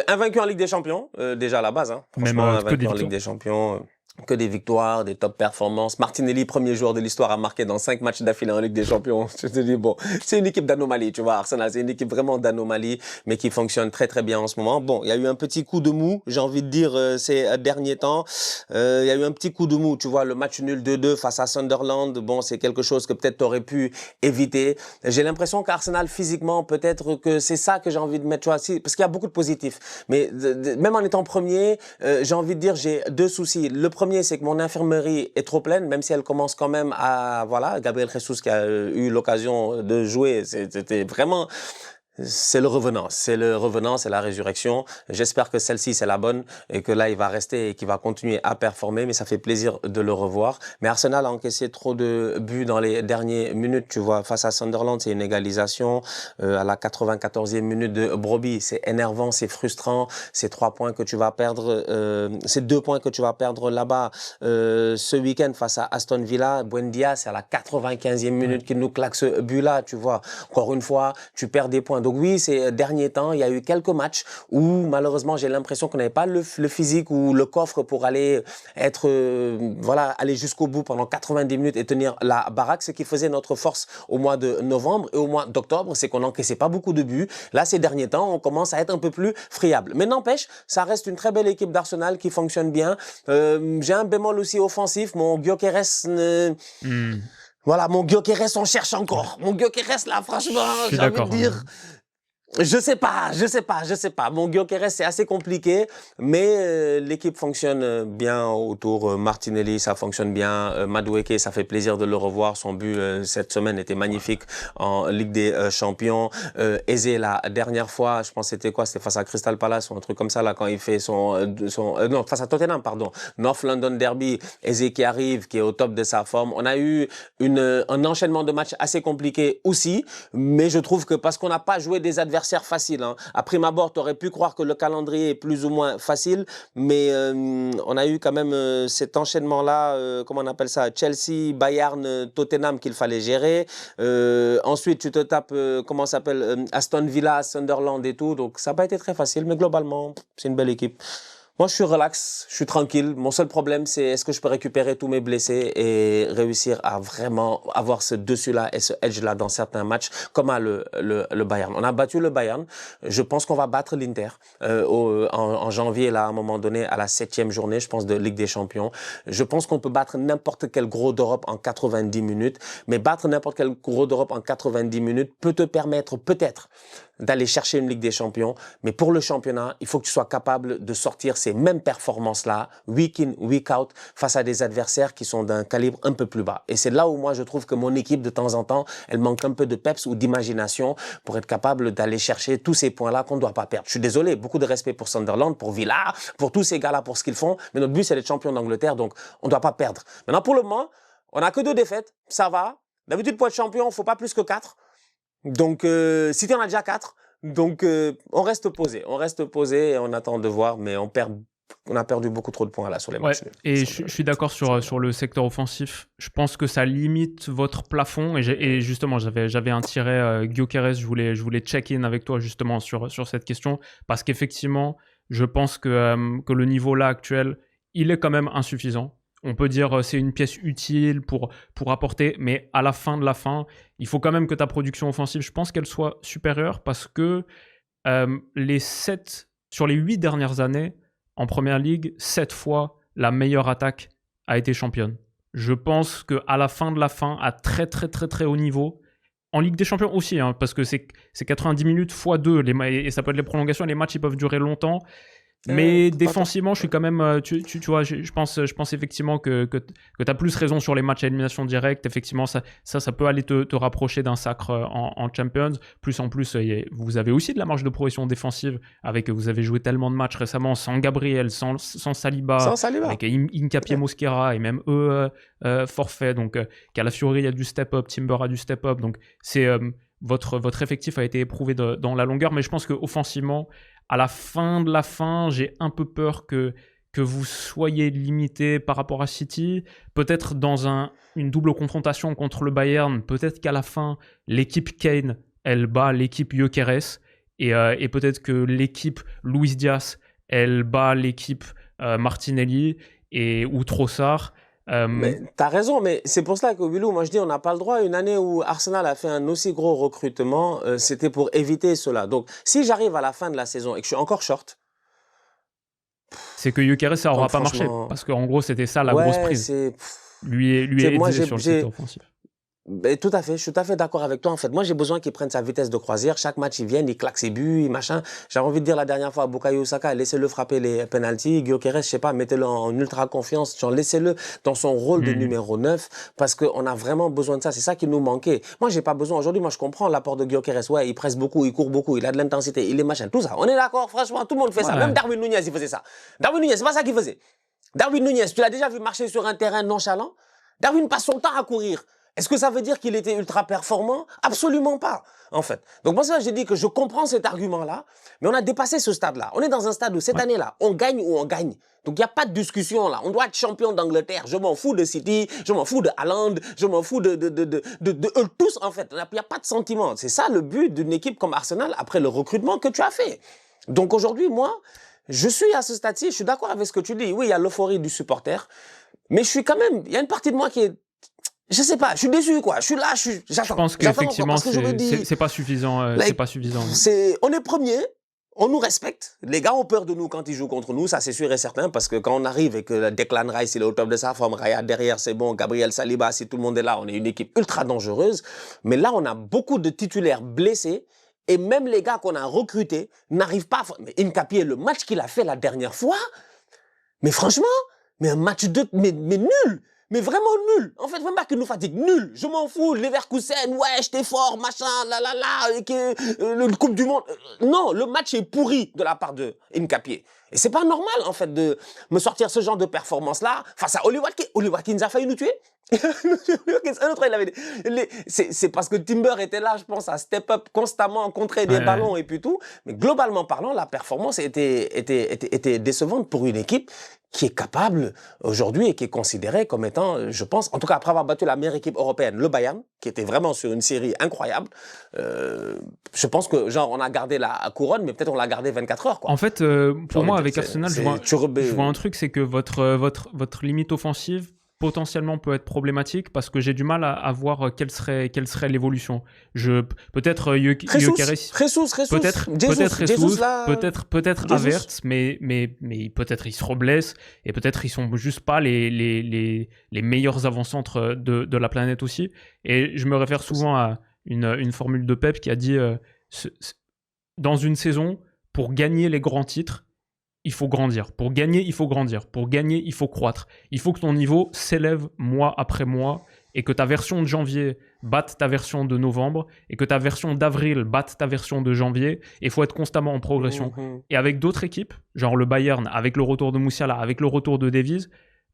invaincu en Ligue des Champions, déjà à la base. Hein. Franchement, invaincu en Ligue des Champions. Que des victoires, des top performances. Martinelli, premier joueur de l'histoire, a marqué dans 5 matchs d'affilée en Ligue des Champions. Je te dis, bon, c'est une équipe d'anomalie, tu vois. Arsenal, c'est une équipe vraiment d'anomalie, mais qui fonctionne très très bien en ce moment. Bon, il y a eu un petit coup de mou, j'ai envie de dire, ces derniers temps. Il y a eu un petit coup de mou, tu vois, le match nul 2-2 face à Sunderland. Bon, c'est quelque chose que peut-être t'aurais pu éviter. J'ai l'impression qu'Arsenal, physiquement, peut-être que c'est ça que j'ai envie de mettre, tu vois, parce qu'il y a beaucoup de positifs. Mais même en étant premier, j'ai envie de dire, j'ai 2 soucis. Le premier, c'est que mon infirmerie est trop pleine, même si elle commence quand même à... Voilà, Gabriel Jesus qui a eu l'occasion de jouer, c'était vraiment... C'est le revenant, c'est la résurrection. J'espère que celle-ci, c'est la bonne et que là, il va rester et qu'il va continuer à performer, mais ça fait plaisir de le revoir. Mais Arsenal a encaissé trop de buts dans les dernières minutes, tu vois. Face à Sunderland, c'est une égalisation. À la 94e minute de Brobbey, c'est énervant, c'est frustrant. C'est 3 points que tu vas perdre, c'est 2 points que tu vas perdre là-bas. Ce week-end, face à Aston Villa, Buendia, c'est à la 95e minute qu'il nous claque ce but-là, tu vois. Encore une fois, tu perds des points. Donc oui, ces derniers temps, il y a eu quelques matchs où malheureusement j'ai l'impression qu'on n'avait pas le physique ou le coffre pour aller être aller jusqu'au bout pendant 90 minutes et tenir la baraque. Ce qui faisait notre force au mois de novembre et au mois d'octobre, c'est qu'on n'encaissait pas beaucoup de buts. Là, ces derniers temps, on commence à être un peu plus friable. Mais n'empêche, ça reste une très belle équipe d'Arsenal qui fonctionne bien. J'ai un bémol aussi offensif. Mon Gyökeres Voilà, mon Gyökeres, on cherche encore. Mon Gyökeres, là, franchement, j'ai envie de dire... Je sais pas. Mon Gyökeres, c'est assez compliqué, mais l'équipe fonctionne bien autour. Martinelli, ça fonctionne bien. Madueke, ça fait plaisir de le revoir. Son but cette semaine était magnifique en Ligue des Champions. Eze, la dernière fois, je pense c'était quoi? C'était face à Crystal Palace ou un truc comme ça, là, quand il fait non, face à Tottenham, pardon. North London Derby. Eze qui arrive, qui est au top de sa forme. On a eu un enchaînement de matchs assez compliqué aussi, mais je trouve que parce qu'on n'a pas joué des adversaires facile. Hein. À prime abord, tu aurais pu croire que le calendrier est plus ou moins facile, mais on a eu quand même cet enchaînement-là, comment on appelle ça, Chelsea, Bayern, Tottenham qu'il fallait gérer. Ensuite, tu te tapes, comment ça s'appelle, Aston Villa, Sunderland et tout. Donc, ça n'a pas été très facile, mais globalement, c'est une belle équipe. Moi, je suis relax, je suis tranquille. Mon seul problème, c'est est-ce que je peux récupérer tous mes blessés et réussir à vraiment avoir ce dessus-là et ce edge-là dans certains matchs, comme à le Bayern. On a battu le Bayern. Je pense qu'on va battre l'Inter en janvier, là, à un moment donné, à la 7e journée, je pense, de Ligue des Champions. Je pense qu'on peut battre n'importe quel gros d'Europe en 90 minutes, mais battre n'importe quel gros d'Europe en 90 minutes peut te permettre, peut-être, d'aller chercher une Ligue des Champions. Mais pour le championnat, il faut que tu sois capable de sortir ces mêmes performances-là, week in, week out, face à des adversaires qui sont d'un calibre un peu plus bas. Et c'est là où moi, je trouve que mon équipe, de temps en temps, elle manque un peu de peps ou d'imagination pour être capable d'aller chercher tous ces points-là qu'on ne doit pas perdre. Je suis désolé, beaucoup de respect pour Sunderland, pour Villa, pour tous ces gars-là, pour ce qu'ils font. Mais notre but, c'est d'être champion d'Angleterre, donc on ne doit pas perdre. Maintenant, pour le moment, on n'a que 2 défaites, ça va. D'habitude, pour être champion, il ne faut pas plus que 4. Donc, si tu en as déjà 4, donc on reste posé et on attend de voir, mais on a perdu beaucoup trop de points là sur les matchs. Et je suis d'accord sur le secteur offensif. Je pense que ça limite votre plafond. Et justement, j'avais un tiret Gyökeres, je voulais check-in avec toi justement sur cette question, parce qu'effectivement, je pense que le niveau là actuel, il est quand même insuffisant. On peut dire c'est une pièce utile pour apporter, mais à la fin de la fin, il faut quand même que ta production offensive, je pense qu'elle soit supérieure, parce que sur les 8 dernières années, en Première Ligue, 7 fois, la meilleure attaque a été championne. Je pense qu'à la fin de la fin, à très très très très haut niveau, en Ligue des Champions aussi, hein, parce que c'est 90 minutes x 2, et ça peut être les prolongations, les matchs ils peuvent durer longtemps. Mais défensivement, je suis quand même, tu vois, je pense effectivement que tu as plus raison sur les matchs à élimination directe. Effectivement, ça peut aller te rapprocher d'un sacre en Champions. Plus en plus, vous avez aussi de la marge de progression défensive, vous avez joué tellement de matchs récemment sans Gabriel, sans Saliba, avec Hincapié Mosquera et même eux forfait. Donc, Calafiori a du step-up, Timber a du step-up. Donc, c'est votre effectif a été éprouvé dans la longueur. Mais je pense qu'offensivement, à la fin de la fin, j'ai un peu peur que vous soyez limité par rapport à City. Peut-être dans une double confrontation contre le Bayern, peut-être qu'à la fin, l'équipe Kane, elle bat l'équipe Gyökeres. et peut-être que l'équipe Luis Diaz, elle bat l'équipe Martinelli ou Trossard. Mais t'as raison, mais c'est pour cela que Bilou, moi je dis, on n'a pas le droit. Une année où Arsenal a fait un aussi gros recrutement, c'était pour éviter cela. Donc, si j'arrive à la fin de la saison et que je suis encore short, c'est que Gyökeres, ça n'aura pas marché. Parce qu'en gros, c'était ça la grosse prise. Lui aider sur le secteur offensif. Tout à fait, je suis tout à fait d'accord avec toi en fait. Moi j'ai besoin qu'il prenne sa vitesse de croisière. Chaque match il vient, il claque ses buts, machin. J'avais envie de dire la dernière fois à Bukayo Saka, laissez-le frapper les penalties. Gyökeres, je sais pas, mettez-le en ultra confiance. Genre, laissez-le dans son rôle de numéro 9 parce qu'on a vraiment besoin de ça. C'est ça qui nous manquait. Moi j'ai pas besoin. Aujourd'hui, moi je comprends l'apport de Gyökeres. Ouais, il presse beaucoup, il court beaucoup, il a de l'intensité, il est machin. Tout ça, on est d'accord, franchement, tout le monde fait ça. Même Darwin Nunez, il faisait ça. Darwin Nunez, c'est pas ça qu'il faisait. Darwin Nunez, tu l'as déjà vu marcher sur un terrain nonchalant? Darwin passe son temps à courir. Est-ce que ça veut dire qu'il était ultra performant? Absolument pas, en fait. Donc, moi, j'ai dit que je comprends cet argument-là, mais on a dépassé ce stade-là. On est dans un stade où, cette année-là, on gagne ou on gagne. Donc, il n'y a pas de discussion, là. On doit être champion d'Angleterre. Je m'en fous de City, je m'en fous de Haaland, je m'en fous de eux tous, en fait. Il n'y a pas de sentiment. C'est ça le but d'une équipe comme Arsenal après le recrutement que tu as fait. Donc, aujourd'hui, moi, je suis à ce stade-ci, je suis d'accord avec ce que tu dis. Oui, il y a l'euphorie du supporter, mais je suis quand même, il y a une partie de moi qui est, je sais pas, je suis déçu, quoi. Je suis là, j'attends. Je pense qu'effectivement, c'est pas suffisant. C'est pas suffisant. On est premier, on nous respecte. Les gars ont peur de nous quand ils jouent contre nous, ça c'est sûr et certain, parce que quand on arrive et que Declan Rice il est au top de sa forme, Raya derrière c'est bon, Gabriel Saliba, si tout le monde est là, on est une équipe ultra dangereuse. Mais là, on a beaucoup de titulaires blessés. Et même les gars qu'on a recrutés n'arrivent pas. Mais Nkapie, le match qu'il a fait la dernière fois, mais franchement, mais un match mais nul. Mais vraiment nul. En fait, même pas qu'il nous fatigue. Nul. Je m'en fous. Leverkusen, ouais, j'étais fort, machin, le Coupe du Monde. Non, le match est pourri de la part de Nkapie. Et c'est pas normal, en fait, de me sortir ce genre de performance-là face à Oli Watkins. Oli Watkins a failli nous tuer. Un autre, il avait c'est parce que Timber était là, je pense, à step up constamment, contrer des ballons et puis tout. Mais globalement parlant, la performance était décevante pour une équipe qui est capable aujourd'hui et qui est considérée comme étant, je pense, en tout cas après avoir battu la meilleure équipe européenne, le Bayern, qui était vraiment sur une série incroyable. Je pense que genre on a gardé la couronne, mais peut-être on l'a gardé 24 heures, quoi. En fait, pour moi, avec Arsenal, je vois un truc, c'est que votre limite offensive potentiellement peut être problématique parce que j'ai du mal à voir quelle serait l'évolution. Peut-être Gyökeres, peut-être Havertz, mais peut-être ils se reblessent et peut-être ils sont juste pas les meilleurs avant-centres de la planète aussi. Et je me réfère souvent à une formule de Pep qui a dit dans une saison, pour gagner les grands titres, il faut grandir. Pour gagner, il faut grandir. Pour gagner, il faut croître. Il faut que ton niveau s'élève mois après mois et que ta version de janvier batte ta version de novembre et que ta version d'avril batte ta version de janvier. Et il faut être constamment en progression. Et avec d'autres équipes, genre le Bayern, avec le retour de Musiala, avec le retour de Davies,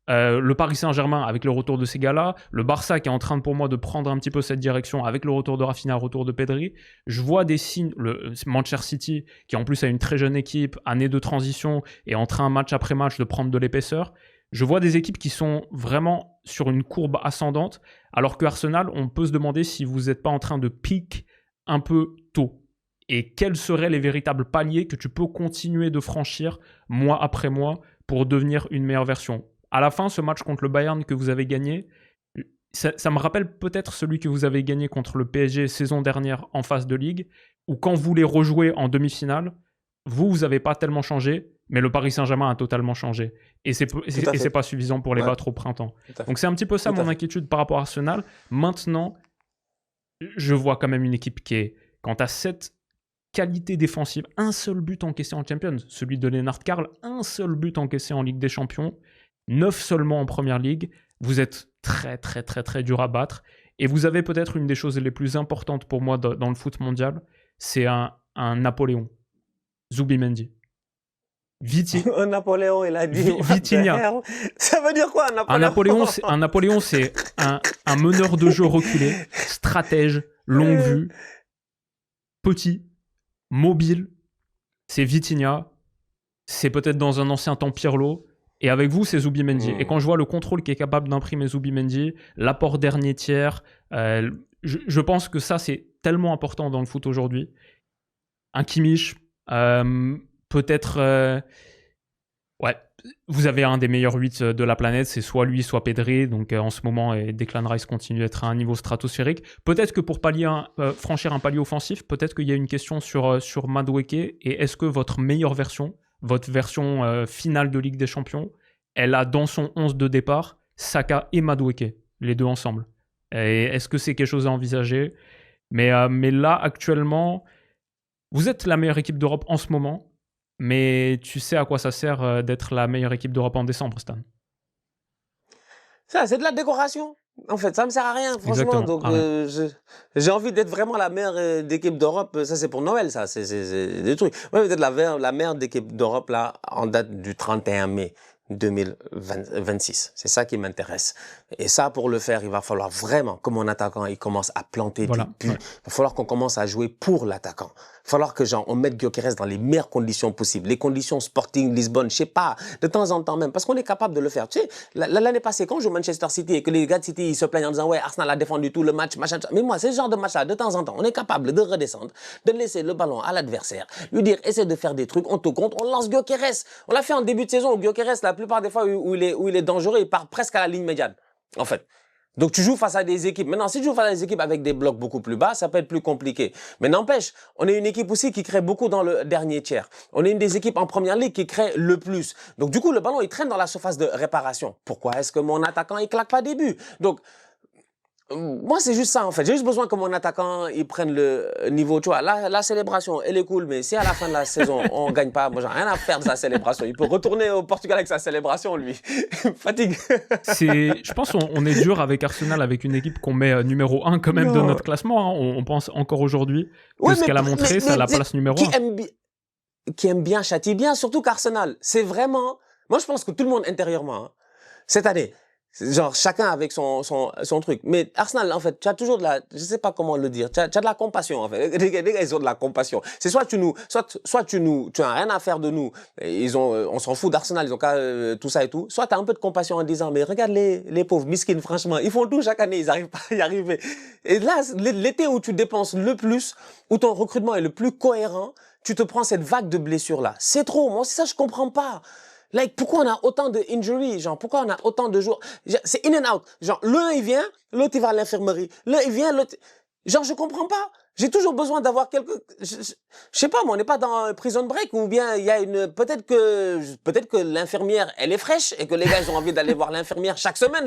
le Paris Saint-Germain avec le retour de ces gars-là, le Barça qui est en train pour moi de prendre un petit peu cette direction avec le retour de Rafinha, le retour de Pedri, je vois des signes, le Manchester City qui en plus a une très jeune équipe, année de transition et en train match après match de prendre de l'épaisseur, je vois des équipes qui sont vraiment sur une courbe ascendante, alors que Arsenal, on peut se demander si vous n'êtes pas en train de pique un peu tôt. Et quels seraient les véritables paliers que tu peux continuer de franchir mois après mois pour devenir une meilleure version. À la fin, ce match contre le Bayern que vous avez gagné, ça me rappelle peut-être celui que vous avez gagné contre le PSG saison dernière en phase de ligue, où quand vous les rejouez en demi-finale, vous n'avez pas tellement changé, mais le Paris Saint-Germain a totalement changé. Et c'est pas suffisant pour les battre au printemps. Donc c'est un petit peu ça mon inquiétude par rapport à Arsenal. Maintenant, je vois quand même une équipe qui est, quant à cette qualité défensive, un seul but encaissé en Champions, celui de Lennart Karl, un seul but encaissé en Ligue des Champions, 9 seulement en Première Ligue, vous êtes très très très très dur à battre et vous avez peut-être une des choses les plus importantes pour moi dans le foot mondial, c'est un Napoléon, Zubimendi. Un Napoléon, il a dit Vitinha. Ça veut dire quoi un Napoléon? Un Napoléon, c'est un meneur de jeu reculé, stratège, longue vue, petit, mobile, c'est Vitinha, c'est peut-être dans un ancien temps Pirlo. Et avec vous, c'est Zubimendi. Et quand je vois le contrôle qui est capable d'imprimer Zubimendi, l'apport dernier tiers, je pense que ça, c'est tellement important dans le foot aujourd'hui. un Kimmich, peut-être... ouais, vous avez un des meilleurs 8 de la planète, c'est soit lui, soit Pedri. Donc en ce moment, Declan Rice continue d'être à un niveau stratosphérique. Peut-être que pour franchir un palier offensif, peut-être qu'il y a une question sur Madueke. Et est-ce que votre meilleure version, votre version finale de Ligue des Champions, elle a dans son 11 de départ Saka et Madueke, les deux ensemble. Et est-ce que c'est quelque chose à envisager ? Mais là, actuellement, vous êtes la meilleure équipe d'Europe en ce moment. Mais tu sais à quoi ça sert d'être la meilleure équipe d'Europe en décembre, Stan ? Ça, c'est de la décoration. En fait, ça me sert à rien, franchement. Exactement. Donc, j'ai envie d'être vraiment la meilleure équipe d'Europe. Ça, c'est pour Noël, ça. C'est des trucs. Moi, d'être la meilleure équipe d'Europe, là, en date du 31 mai 2026. C'est ça qui m'intéresse. Et ça, pour le faire, il va falloir vraiment que mon attaquant, il commence à planter des buts. Ouais. Il va falloir qu'on commence à jouer pour l'attaquant. Il va falloir que, on mette Gyökeres dans les meilleures conditions possibles. Les conditions Sporting, Lisbonne, je sais pas, de temps en temps même. Parce qu'on est capable de le faire. Tu sais, l'année passée, quand je joue Manchester City et que les gars de City, ils se plaignent en disant, ouais, Arsenal a défendu tout le match, machin. Mais moi, c'est ce genre de match-là, de temps en temps, on est capable de redescendre, de laisser le ballon à l'adversaire, lui dire, essaie de faire des trucs, on te compte, on lance Gyökeres. On l'a fait en début de saison où Gyökeres, la plupart des fois où il est dangereux, il part presque à la ligne médiane, en fait. Donc, tu joues face à des équipes. Maintenant, si tu joues face à des équipes avec des blocs beaucoup plus bas, ça peut être plus compliqué. Mais n'empêche, on est une équipe aussi qui crée beaucoup dans le dernier tiers. On est une des équipes en première ligue qui crée le plus. Donc, du coup, le ballon, il traîne dans la surface de réparation. Pourquoi est-ce que mon attaquant, il claque pas des buts? Donc, moi, c'est juste ça, en fait. J'ai juste besoin que mon attaquant, il prenne le niveau. Tu vois, la célébration, elle est cool, mais si à la fin de la saison, on gagne pas, moi, j'ai rien à faire de sa célébration. Il peut retourner au Portugal avec sa célébration, lui. Fatigue. Je pense qu'on est dur avec Arsenal, avec une équipe qu'on met numéro 1 quand même de notre classement. Hein. On pense encore aujourd'hui que ce qu'elle a montré, c'est la place numéro 1. Qui aime bien, châtie bien, surtout qu'Arsenal, c'est vraiment... Moi, je pense que tout le monde intérieurement, hein, cette année... Genre, chacun avec son truc. Mais Arsenal, en fait, tu as toujours de la... Je sais pas comment le dire. Tu as de la compassion, en fait. Les gars, ils ont de la compassion. C'est soit tu as rien à faire de nous. On s'en fout d'Arsenal, ils ont qu'à tout ça et tout. Soit tu as un peu de compassion en disant, mais regarde les pauvres miskins, franchement. Ils font tout chaque année, ils n'arrivent pas à y arriver. Et là, l'été où tu dépenses le plus, où ton recrutement est le plus cohérent, tu te prends cette vague de blessures-là. C'est trop. Moi, c'est ça, je comprends pas. Pourquoi on a autant de injuries? Genre, pourquoi on a autant de jours? C'est in and out. Genre, l'un, il vient, l'autre, il va à l'infirmerie. L'un, il vient, l'autre... Genre, je comprends pas. J'ai toujours besoin d'avoir je sais pas, moi, on n'est pas dans Prison Break ou bien il y a peut-être que l'infirmière, elle est fraîche et que les gars, ils ont envie d'aller voir l'infirmière chaque semaine.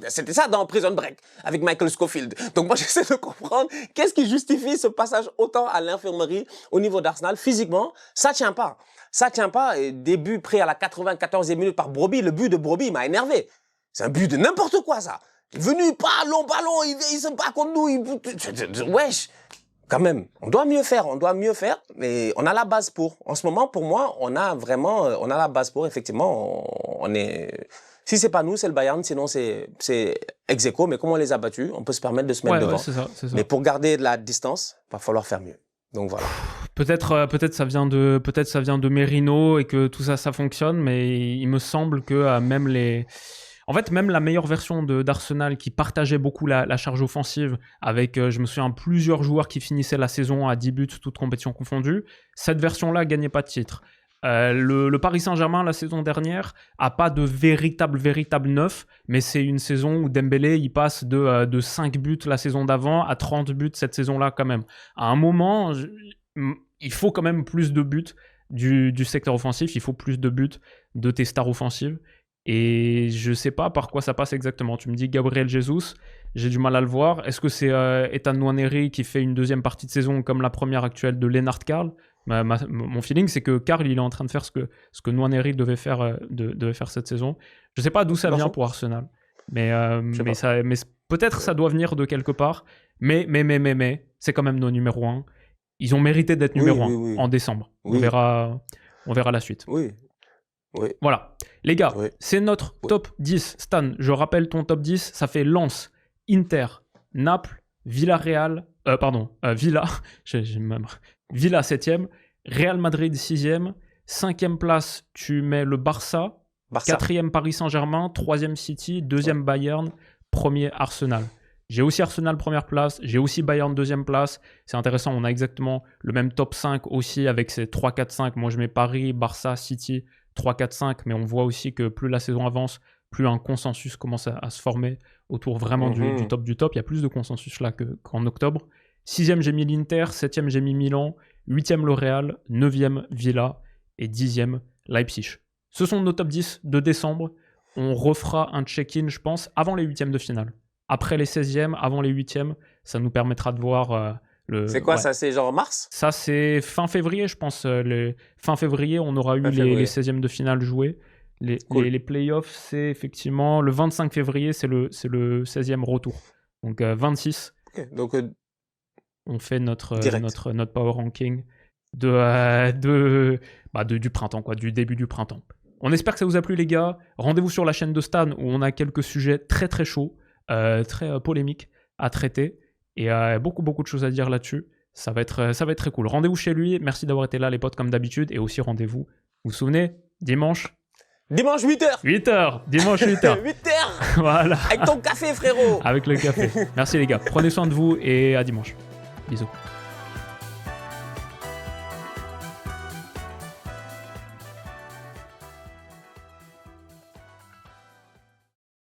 C'était ça dans Prison Break avec Michael Scofield. Donc, moi, j'essaie de comprendre qu'est-ce qui justifie ce passage autant à l'infirmerie au niveau d'Arsenal. Physiquement, ça tient pas. Ça tient pas. Et début pris à la 94e minute par Brobbey. Le but de Brobbey, il m'a énervé. C'est un but de n'importe quoi, ça. Venu, pas long ballon, il se bat contre nous. Wesh. Quand même, on doit mieux faire, mais on a la base pour. En ce moment, pour moi, on a la base pour, effectivement, si c'est pas nous, c'est le Bayern, sinon c'est ex aequo, mais comme on les a battus, on peut se permettre de se mettre devant. C'est ça. Mais pour garder de la distance, il va falloir faire mieux. Donc voilà. Peut-être ça vient de Merino et que tout ça fonctionne, mais il me semble que même la meilleure version d'Arsenal qui partageait beaucoup la charge offensive avec, je me souviens, plusieurs joueurs qui finissaient la saison à 10 buts, toutes compétitions confondues, cette version-là gagnait pas de titre. Le Paris Saint-Germain, la saison dernière, a pas de véritable neuf, mais c'est une saison où Dembélé, il passe de 5 buts la saison d'avant à 30 buts cette saison-là quand même. À un moment, il faut quand même plus de buts du secteur offensif, il faut plus de buts de tes stars offensives. Et je sais pas par quoi ça passe exactement. Tu me dis Gabriel Jesus, j'ai du mal à le voir. Est-ce que c'est Ethan Nwaneri qui fait une deuxième partie de saison comme la première actuelle de Lennart Karl? Mon feeling, c'est que Karl, il est en train de faire ce que Nwaneri devait faire cette saison. Je sais pas d'où ça vient pour Arsenal. Mais peut-être ça doit venir de quelque part. Mais c'est quand même nos numéros 1. Ils ont mérité d'être numéro 1 en décembre. Oui. On verra la suite. Oui. Voilà. Les gars, c'est notre top 10. Stan, je rappelle ton top 10. Ça fait Lens, Inter, Naples, Villarreal... Villa. Villa 7e, Real Madrid 6e, 5e place, tu mets le Barça. 4e Paris Saint-Germain, 3e City, 2e Bayern, 1er Arsenal. J'ai aussi Arsenal première place, j'ai aussi Bayern deuxième place. C'est intéressant, on a exactement le même top 5 aussi avec ces 3-4-5. Moi, je mets Paris, Barça, City, 3-4-5. Mais on voit aussi que plus la saison avance, plus un consensus commence à se former autour vraiment du top du top. Il y a plus de consensus là qu'en octobre. 6e, j'ai mis l'Inter. 7e, j'ai mis Milan. 8e, le Real. 9e, Villa. Et 10e, Leipzig. Ce sont nos top 10 de décembre. On refera un check-in, je pense, avant les 8e de finale. Après les 16e, avant les 8e, ça nous permettra de voir C'est quoi ça? C'est genre mars? Ça, c'est fin février, je pense. Fin février, on aura eu les 16e de finale joués. Les playoffs, c'est effectivement le 25 février, c'est le 16e retour. Donc 26. Okay. Donc, on fait notre power ranking du printemps, quoi, du début du printemps. On espère que ça vous a plu, les gars. Rendez-vous sur la chaîne de Stan où on a quelques sujets très très chauds, très polémiques à traiter et beaucoup de choses à dire là-dessus. Ça va être très cool. Rendez-vous chez lui. Merci d'avoir été là, les potes, comme d'habitude. Et aussi rendez-vous, vous vous souvenez, dimanche 8h. 8h. Dimanche 8h. 8h. Voilà. Avec ton café, frérot. Avec le café. Merci les gars. Prenez soin de vous et à dimanche. Bisous.